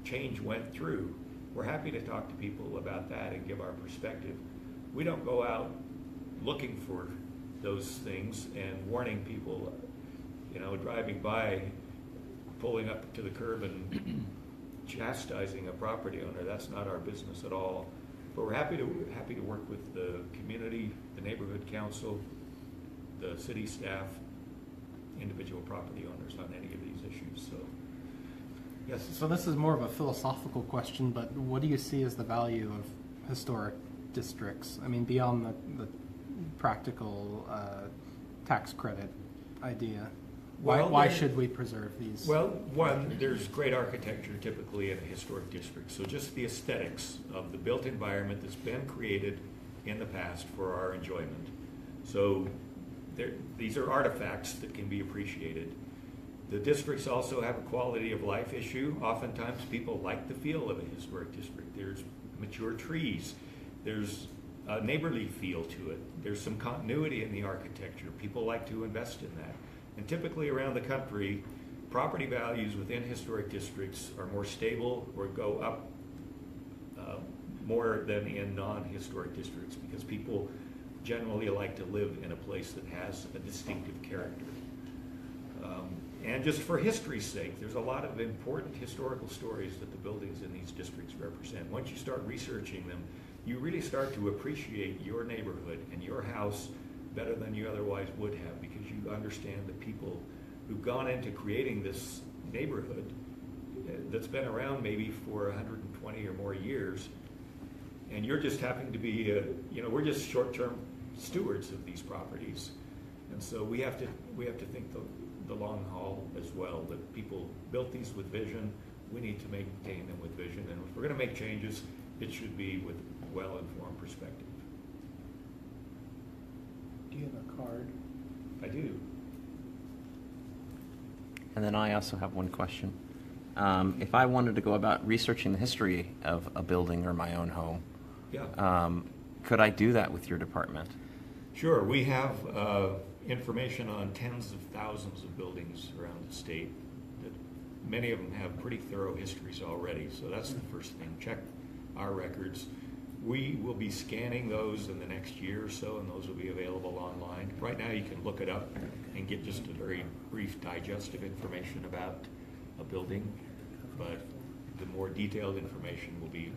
change went through, we're happy to talk to people about that and give our perspective. We don't go out looking for those things and warning people, driving by, pulling up to the curb and chastising a property owner. That's not our business at all. But we're happy to work with the community, the neighborhood council, the city staff, individual property owners on any of these issues. So, yes. So this is more of a philosophical question, but what do you see as the value of historic districts? I mean, beyond the practical tax credit idea. Why should we preserve these? Well, one, there's great architecture typically in a historic district. So just the aesthetics of the built environment that's been created in the past for our enjoyment. So these are artifacts that can be appreciated. The districts also have a quality of life issue. Oftentimes people like the feel of a historic district. There's mature trees. There's a neighborly feel to it. There's some continuity in the architecture. People like to invest in that. And typically around the country, property values within historic districts are more stable or go up more than in non-historic districts because people generally like to live in a place that has a distinctive character. And just for history's sake, there's a lot of important historical stories that the buildings in these districts represent. Once you start researching them, you really start to appreciate your neighborhood and your house better than you otherwise would have because you understand the people who've gone into creating this neighborhood that's been around maybe for 120 or more years, and you're just happen to be, we're just short-term stewards of these properties, and so we have to think the long haul as well. That people built these with vision, we need to maintain them with vision, and if we're going to make changes, it should be with well-informed perspective. Do you have a card? I do. And then I also have one question. If I wanted to go about researching the history of a building or my own home, could I do that with your department? Sure. We have information on tens of thousands of buildings around the state. Many of them have pretty thorough histories already, so that's the first thing. Check our records. We will be scanning those in the next year or so, and those will be available online. Right now you can look it up and get just a very brief digestive information about a building, but the more detailed information will be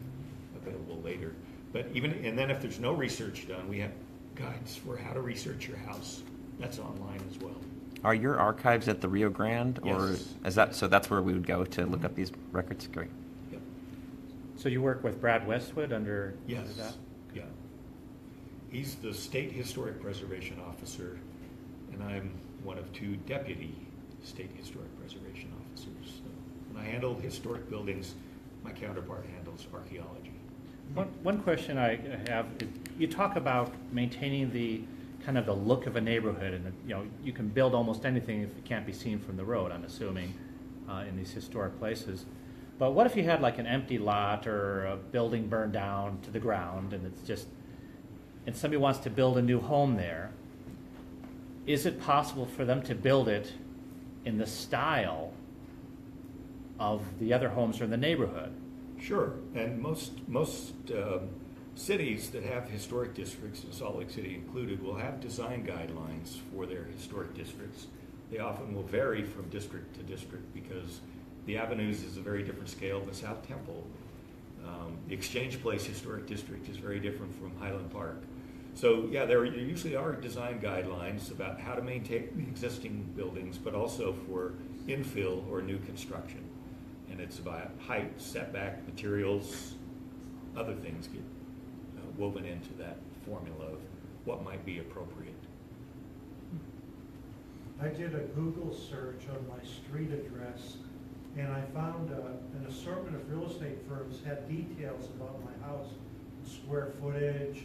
available later. But and then if there's no research done, we have guides for how to research your house. That's online as well. Are your archives at the Rio Grande, or Yes. is that so? That's where we would go to look up these records. Great. Yep. So you work with Brad Westwood under Yes. that? Yeah. He's the State Historic Preservation Officer, and I'm one of two deputy State Historic Preservation Officers. So when I handle historic buildings, my counterpart handles archaeology. One question I have is, you talk about maintaining the kind of the look of a neighborhood, and you can build almost anything if it can't be seen from the road, I'm assuming, in these historic places. But what if you had like an empty lot or a building burned down to the ground, and and somebody wants to build a new home there? Is it possible for them to build it in the style of the other homes in the neighborhood? Sure, and most cities that have historic districts, and Salt Lake City included, will have design guidelines for their historic districts. They often will vary from district to district because the Avenues is a very different scale than South Temple. The Exchange Place Historic District is very different from Highland Park. So yeah, there usually are design guidelines about how to maintain existing buildings, but also for infill or new construction. And it's about height, setback, materials, other things get woven into that formula of what might be appropriate. I did a Google search on my street address, and I found an assortment of real estate firms had details about my house, square footage,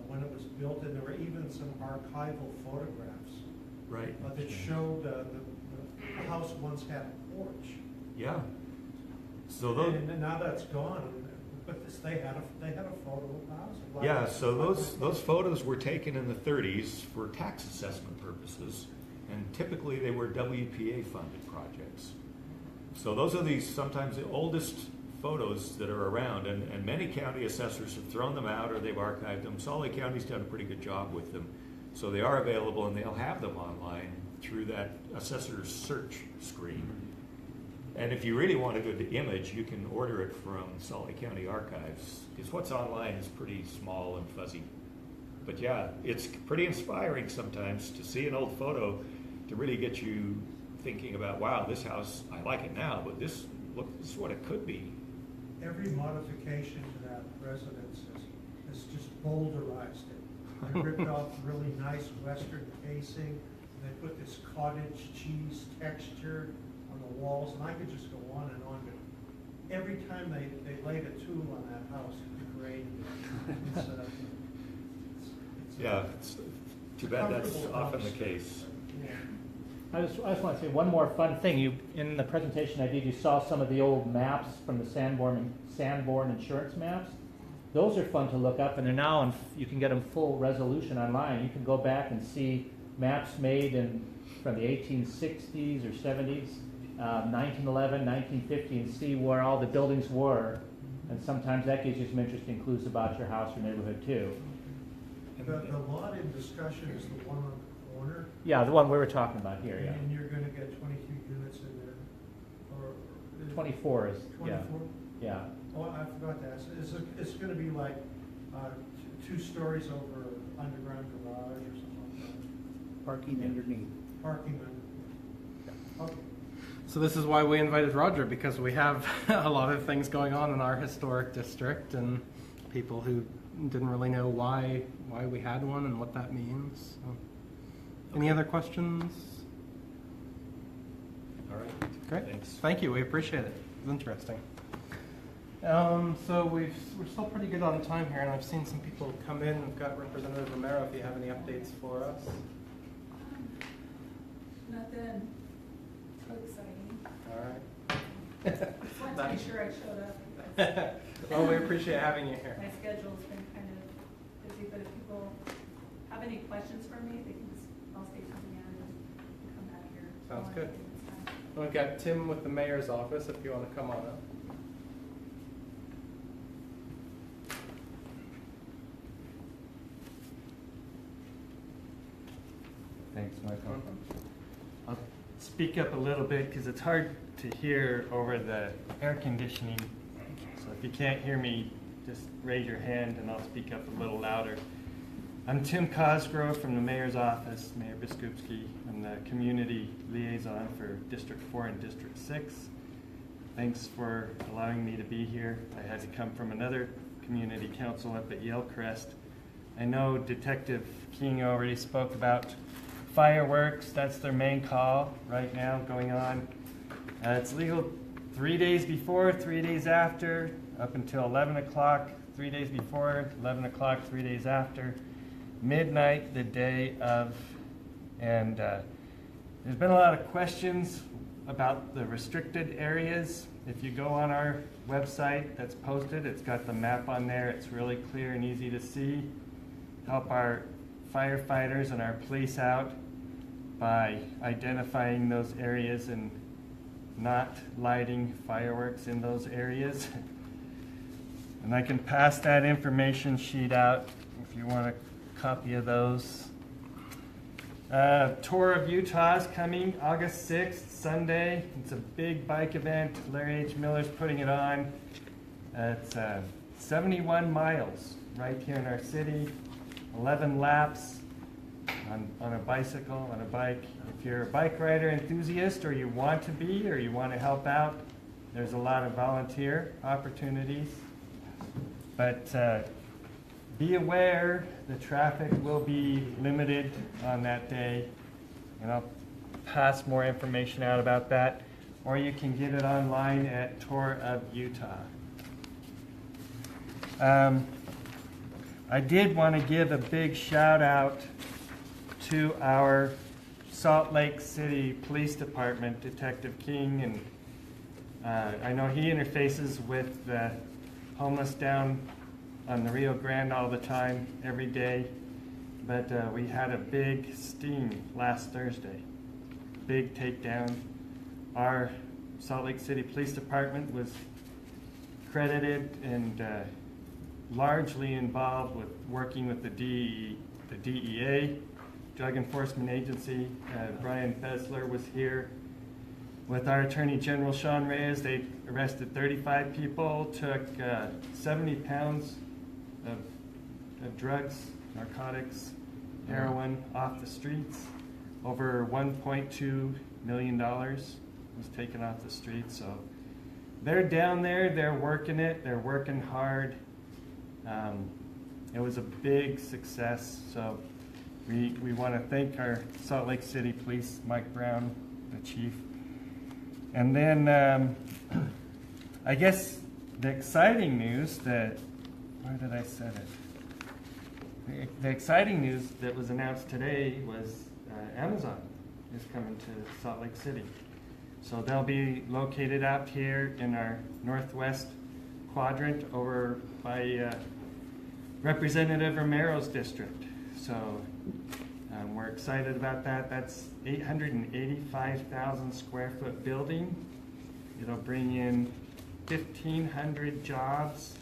when it was built, and there were even some archival photographs. Right. That showed the house once had a porch. Yeah. So those, And now that's gone. But this, they had a photo of the house. Yeah, so those photos were taken in the 30s for tax assessment purposes, and typically they were WPA-funded projects. So those are sometimes the oldest photos that are around, and many county assessors have thrown them out or they've archived them. Salt Lake County's done a pretty good job with them. So they are available, and they'll have them online through that assessor's search screen. And if you really want a good image, you can order it from Salt Lake County Archives, because what's online is pretty small and fuzzy. But yeah, it's pretty inspiring sometimes to see an old photo to really get you thinking about, wow, this house, I like it now, but this is what it could be. Every modification to that residence has just boulderized it. They ripped off really nice western casing, and they put this cottage cheese texture on the walls, and I could just go on and on, but every time they laid a tool on that house, it degraded it. Yeah, it's too bad that's often the case. Yeah. I just want to say one more fun thing. In the presentation I did, you saw some of the old maps from the Sanborn insurance maps. Those are fun to look up, and they're now you can get them full resolution online. You can go back and see maps made from the 1860s or 70s, 1911, 1950, and see where all the buildings were. And sometimes that gives you some interesting clues about your house or neighborhood too. The lot in discussion is the one on the corner. Yeah, the one we were talking about here, yeah. And you're gonna get 22 units in there, or? 24 is, yeah. 24? Yeah. Oh, I forgot to ask, it's gonna be like, 2 stories over underground garage or something like that? Parking underneath. Parking underneath. Okay. So this is why we invited Roger, because we have a lot of things going on in our historic district, and people who didn't really know why we had one and what that means. So. Any other questions? All right. Great. Thanks. Thank you. We appreciate it. It's interesting. So we're still pretty good on time here, and I've seen some people come in. We've got Representative Romero, if you have any updates for us. Nothing too exciting. All right. Just wanted to make sure I showed up. Well, we appreciate having you here. My schedule's been kind of busy, but if people have any questions for me, they can just, I'll stay till the end and come back here. Sounds good. We've got Tim with the mayor's office, if you want to come on up. Thanks, Michael. I'll speak up a little bit because it's hard to hear over the air conditioning. So if you can't hear me, just raise your hand and I'll speak up a little louder. I'm Tim Cosgrove from the mayor's office, Mayor Biskupski. I'm the community liaison for District 4 and District 6. Thanks for allowing me to be here. I had to come from another community council up at Yellcrest. I know Detective King already spoke about fireworks. That's their main call right now going on. It's legal 3 days before, 3 days after, up until 11 o'clock, 3 days before, 11 o'clock, 3 days after, midnight the day of. And there's been a lot of questions about the restricted areas. If you go on our website that's posted, it's got the map on there. It's really clear and easy to see. Help our firefighters and our police out by identifying those areas and not lighting fireworks in those areas. And I can pass that information sheet out if you want a copy of those. Tour of Utah is coming August 6th, Sunday. It's a big bike event. Larry H. Miller's putting it on. It's 71 miles right here in our city, 11 laps on a bicycle, on a bike. If you're a bike rider enthusiast or you want to be or you want to help out, there's a lot of volunteer opportunities. But be aware the traffic will be limited on that day, and I'll pass more information out about that, or you can get it online at Tour of Utah. I did want to give a big shout out to our Salt Lake City Police Department, Detective King, and I know he interfaces with the homeless down on the Rio Grande all the time, every day. But we had a big sting last Thursday, big takedown. Our Salt Lake City Police Department was credited and largely involved with working with the DEA, Drug Enforcement Agency. Brian Fessler was here with our Attorney General Sean Reyes. They arrested 35 people, took 70 pounds of drugs, narcotics, heroin off the streets. Over $1.2 million was taken off the streets. So they're down there, they're working it, they're working hard. It was a big success. So we want to thank our Salt Lake City Police, Mike Brown, the chief. And then I guess the exciting news that, where did I set it? The exciting news that was announced today was Amazon is coming to Salt Lake City. So they'll be located out here in our northwest quadrant over by Representative Romero's district. So we're excited about that. That's 885,000 square foot building. It'll bring in 1,500 jobs.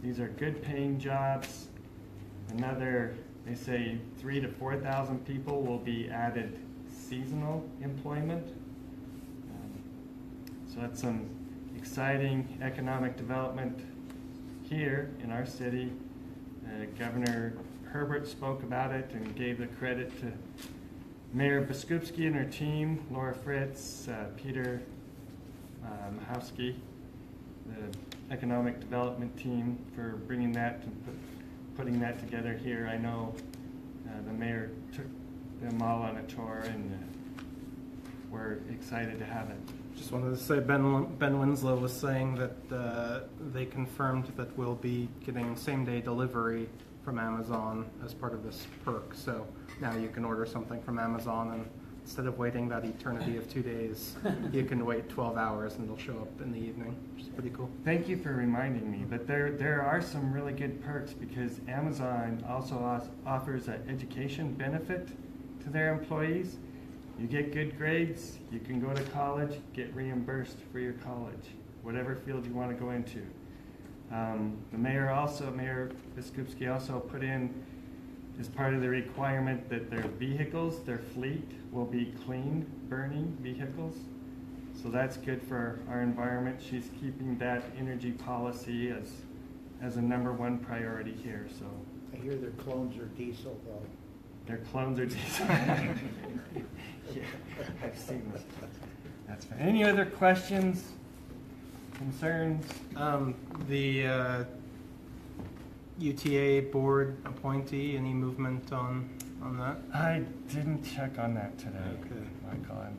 These are good paying jobs. Another, they say 3,000 to 4,000 people will be added seasonal employment. So that's some exciting economic development here in our city. Governor Herbert spoke about it and gave the credit to Mayor Biskupski and her team, Laura Fritz, Peter Mahowski, the economic development team, for bringing that and putting that together here. I know the mayor took them all on a tour, and we're excited to have it. Just wanted to say Ben Winslow was saying that they confirmed that we'll be getting same-day delivery from Amazon as part of this perk. So now you can order something from Amazon, and instead of waiting that eternity of 2 days, you can wait 12 hours and it'll show up in the evening, which is pretty cool. Thank you for reminding me, but there are some really good perks because Amazon also offers an education benefit to their employees. You get good grades, you can go to college, get reimbursed for your college, whatever field you want to go into. The mayor Biskupski also put in as part of the requirement that their vehicles, their fleet, will be clean burning vehicles. So that's good for our environment. She's keeping that energy policy as a #1 priority here. So I hear their clones are diesel though. their clones are diesel. Yeah, I've seen this. That's fine. Any other questions, concerns? The UTA board appointee, any movement on that? I didn't check on that today, Okay. Michael. I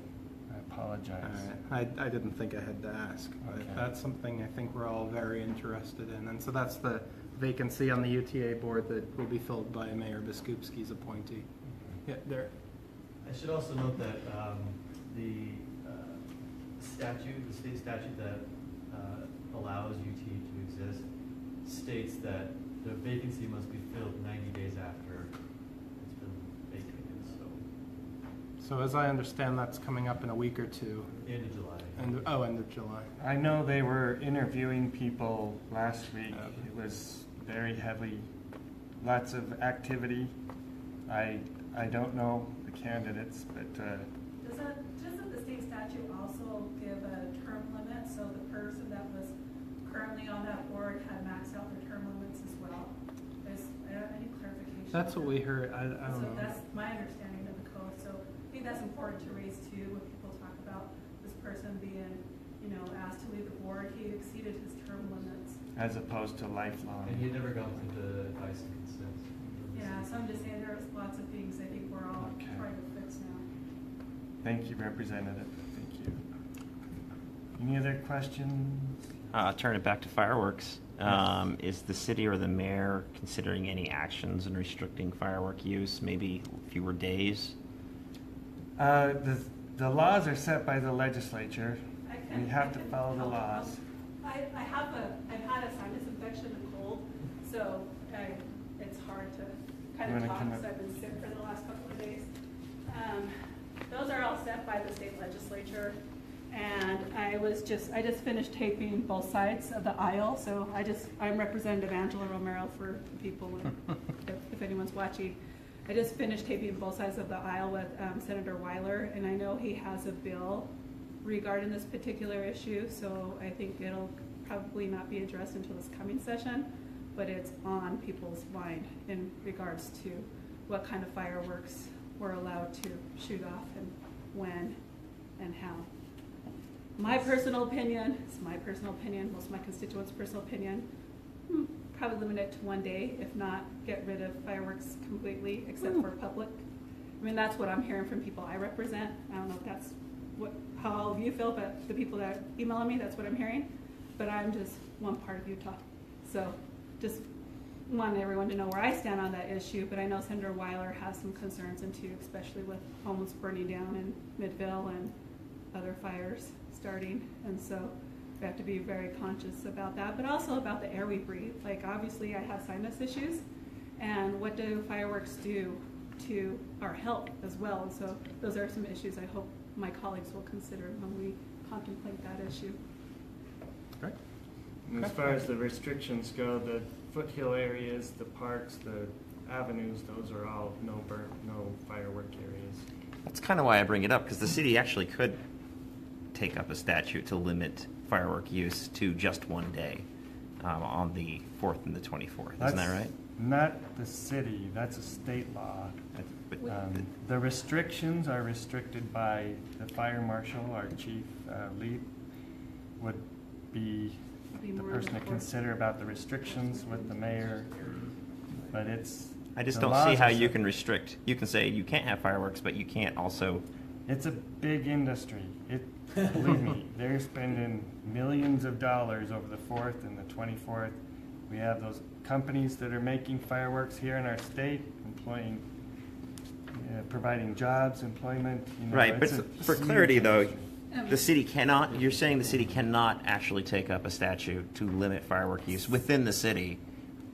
apologize. I didn't think I had to ask, but Okay. that's something I think we're all very interested in. And so that's the vacancy on the UTA board that will be filled by Mayor Biskupski's appointee. Yeah, there. I should also note that the statute, the state statute that allows UT to exist, states that the vacancy must be filled 90 days after it's been vacated. So as I understand, that's coming up in a week or two. End of July. End of July. I know they were interviewing people last week. It was very heavy, lots of activity. I don't know the candidates, but Doesn't the state statute also give a term limit, so the person that was currently on that board had maxed out their term limits as well? Is there any clarification? That's what on we that? heard. I don't So know. that's my understanding of the code, so I think that's important to raise too, when people talk about this person being, asked to leave the board, he exceeded his term limits. as opposed to lifelong. And he had never gone through the advice and consent. Yeah, so I'm just saying there's lots of things I think we're all Okay. trying to fix now. Thank you, Representative. Thank you. Any other questions? Turn it back to fireworks. Is the city or the mayor considering any actions in restricting firework use, maybe fewer days? The laws are set by the legislature. We have to follow the laws. I've had a sinus infection and cold, so it's hard to kind You of wanna talk, come up? so I've been sick for the last couple of days. Those are all set by the state legislature, and I just finished taping both sides of the aisle, so I'm Representative Angela Romero for people, if anyone's watching. I just finished taping both sides of the aisle with Senator Weiler, and I know he has a bill regarding this particular issue, so I think it'll probably not be addressed until this coming session, but it's on people's mind in regards to what kind of fireworks we're allowed to shoot off and when and how. My personal opinion, it's my personal opinion, most of my constituents' personal opinion, probably limit it to 1 day, if not get rid of fireworks completely, except for public. I mean, that's what I'm hearing from people I represent. I don't know if that's how all of you feel, but the people that are emailing me, that's what I'm hearing. But I'm just one part of Utah. So just want everyone to know where I stand on that issue, but I know Senator Weiler has some concerns into, especially with homes burning down in Midville and other fires starting. And so we have to be very conscious about that, but also about the air we breathe. Like, obviously I have sinus issues, and what do fireworks do to our health as well? And so those are some issues I hope my colleagues will consider when we contemplate that issue. Great. And as far as the restrictions go, the foothill areas, the parks, the avenues, those are all no firework areas. That's kind of why I bring it up, because the city actually could take up a statute to limit firework use to just 1 day on the 4th and the 24th. Isn't that right? Not the city, that's a state law. The restrictions are restricted by the fire marshal. Our chief lead would be the person to consider about the restrictions with the mayor, but it's... I just don't see how you can restrict. You can say you can't have fireworks, but you can't also... It's a big industry. Believe me, they're spending millions of dollars over the 4th and the 24th. We have those companies that are making fireworks here in our state, providing jobs, employment. Right, but for clarity though, the city cannot, you're saying the city cannot actually take up a statute to limit firework use within the city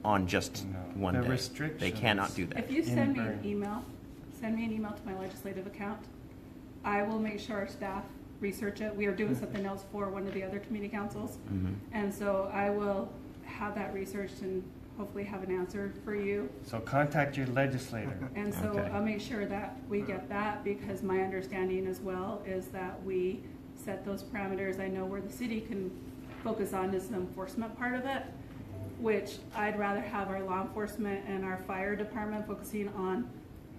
on just 1 day. Restrictions. They cannot do that. If you send me an email to my legislative account, I will make sure our staff research it. We are doing something else for one of the other community councils. And so I will have that researched and hopefully have an answer for you. So contact your legislator. And so I'll make sure that we get that, because my understanding as well is that we set those parameters. I know where the city can focus on is the enforcement part of it, which I'd rather have our law enforcement and our fire department focusing on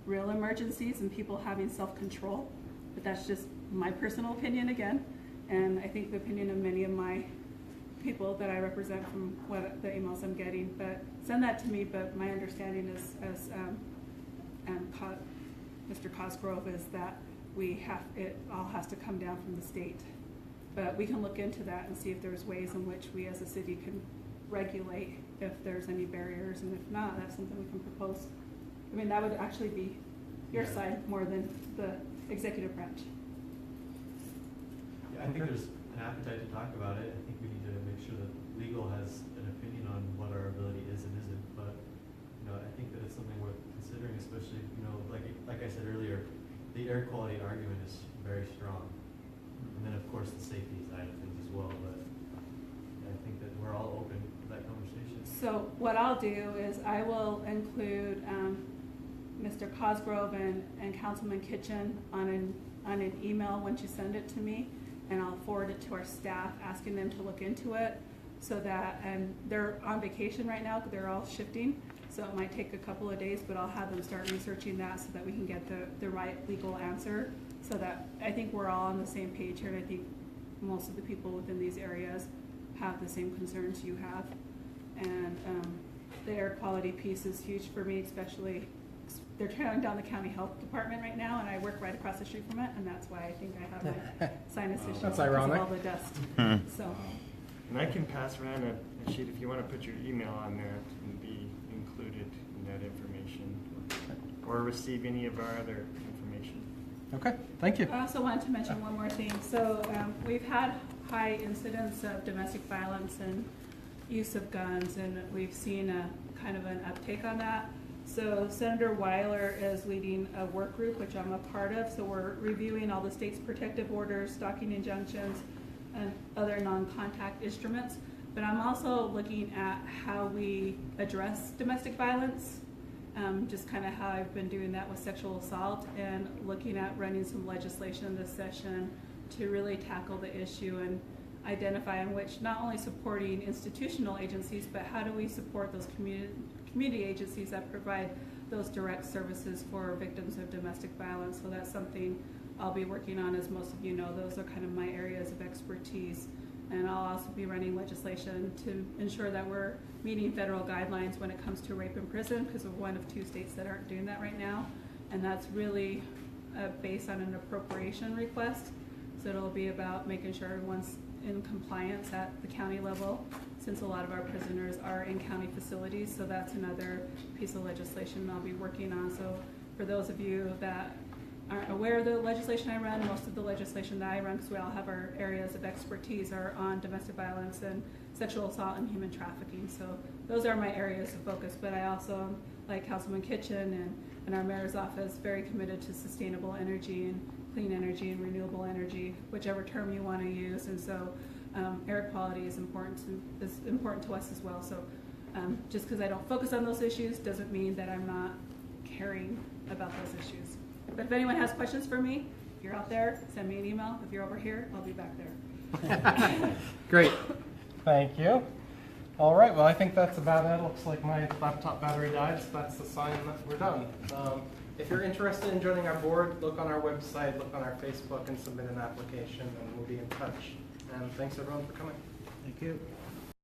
real emergencies and people having self-control. But that's just my personal opinion again, and I think the opinion of many of my people that I represent from what the emails I'm getting. But send that to me. But my understanding is, as Mr. Cosgrove, is that it all has to come down from the state. But we can look into that and see if there's ways in which we as a city can regulate if there's any barriers, and if not, that's something we can propose. I mean, that would actually be your side more than the executive branch. Yeah, I think there's an appetite to talk about it. I think we need to make sure that legal has an opinion on what our ability is and isn't. But I think that it's something worth considering, especially like I said earlier, the air quality argument is very strong, and then of course the safety side of things as well. But I think that we're all open to that conversation. So what I'll do is I will include Mr. Cosgrove and Councilman Kitchen on an email once you send it to me, and I'll forward it to our staff, asking them to look into it, so that, and they're on vacation right now, they're all shifting, so it might take a couple of days, but I'll have them start researching that so that we can get the right legal answer, so that I think we're all on the same page here, and I think most of the people within these areas have the same concerns you have. And the air quality piece is huge for me, especially they're tearing down the county health department right now, and I work right across the street from it, and that's why I think I have my sinus issues. That's because ironic. of all the dust. So, And I can pass around a sheet if you want to put your email on there and be included in that information, or receive any of our other information. Okay, thank you. I also wanted to mention one more thing. So we've had high incidents of domestic violence and use of guns, and we've seen a kind of an uptake on that. So Senator Weiler is leading a work group, which I'm a part of. So we're reviewing all the state's protective orders, stalking injunctions, and other non-contact instruments. But I'm also looking at how we address domestic violence, just kind of how I've been doing that with sexual assault, and looking at running some legislation this session to really tackle the issue and identify in which not only supporting institutional agencies, but how do we support those community agencies that provide those direct services for victims of domestic violence. So that's something I'll be working on. As most of you know, those are kind of my areas of expertise. And I'll also be running legislation to ensure that we're meeting federal guidelines when it comes to rape in prison, because we're one of 2 states that aren't doing that right now. And that's really based on an appropriation request. So it'll be about making sure everyone's in compliance at the county level, since a lot of our prisoners are in county facilities. So that's another piece of legislation I'll be working on. So for those of you that aren't aware of the legislation I run, most of the legislation that I run, because we all have our areas of expertise, are on domestic violence and sexual assault and human trafficking. So those are my areas of focus. But I also, like Councilman Kitchen and our mayor's office, very committed to sustainable energy and clean energy and renewable energy, whichever term you want to use. And so air quality is important to us as well. So just because I don't focus on those issues doesn't mean that I'm not caring about those issues. But if anyone has questions for me, if you're out there, send me an email. If you're over here, I'll be back there. Great. Thank you. All right, well, I think that's about it. Looks like my laptop battery died, so that's the sign that we're done. If you're interested in joining our board, look on our website, look on our Facebook, and submit an application, and we'll be in touch. And thanks, everyone, for coming. Thank you.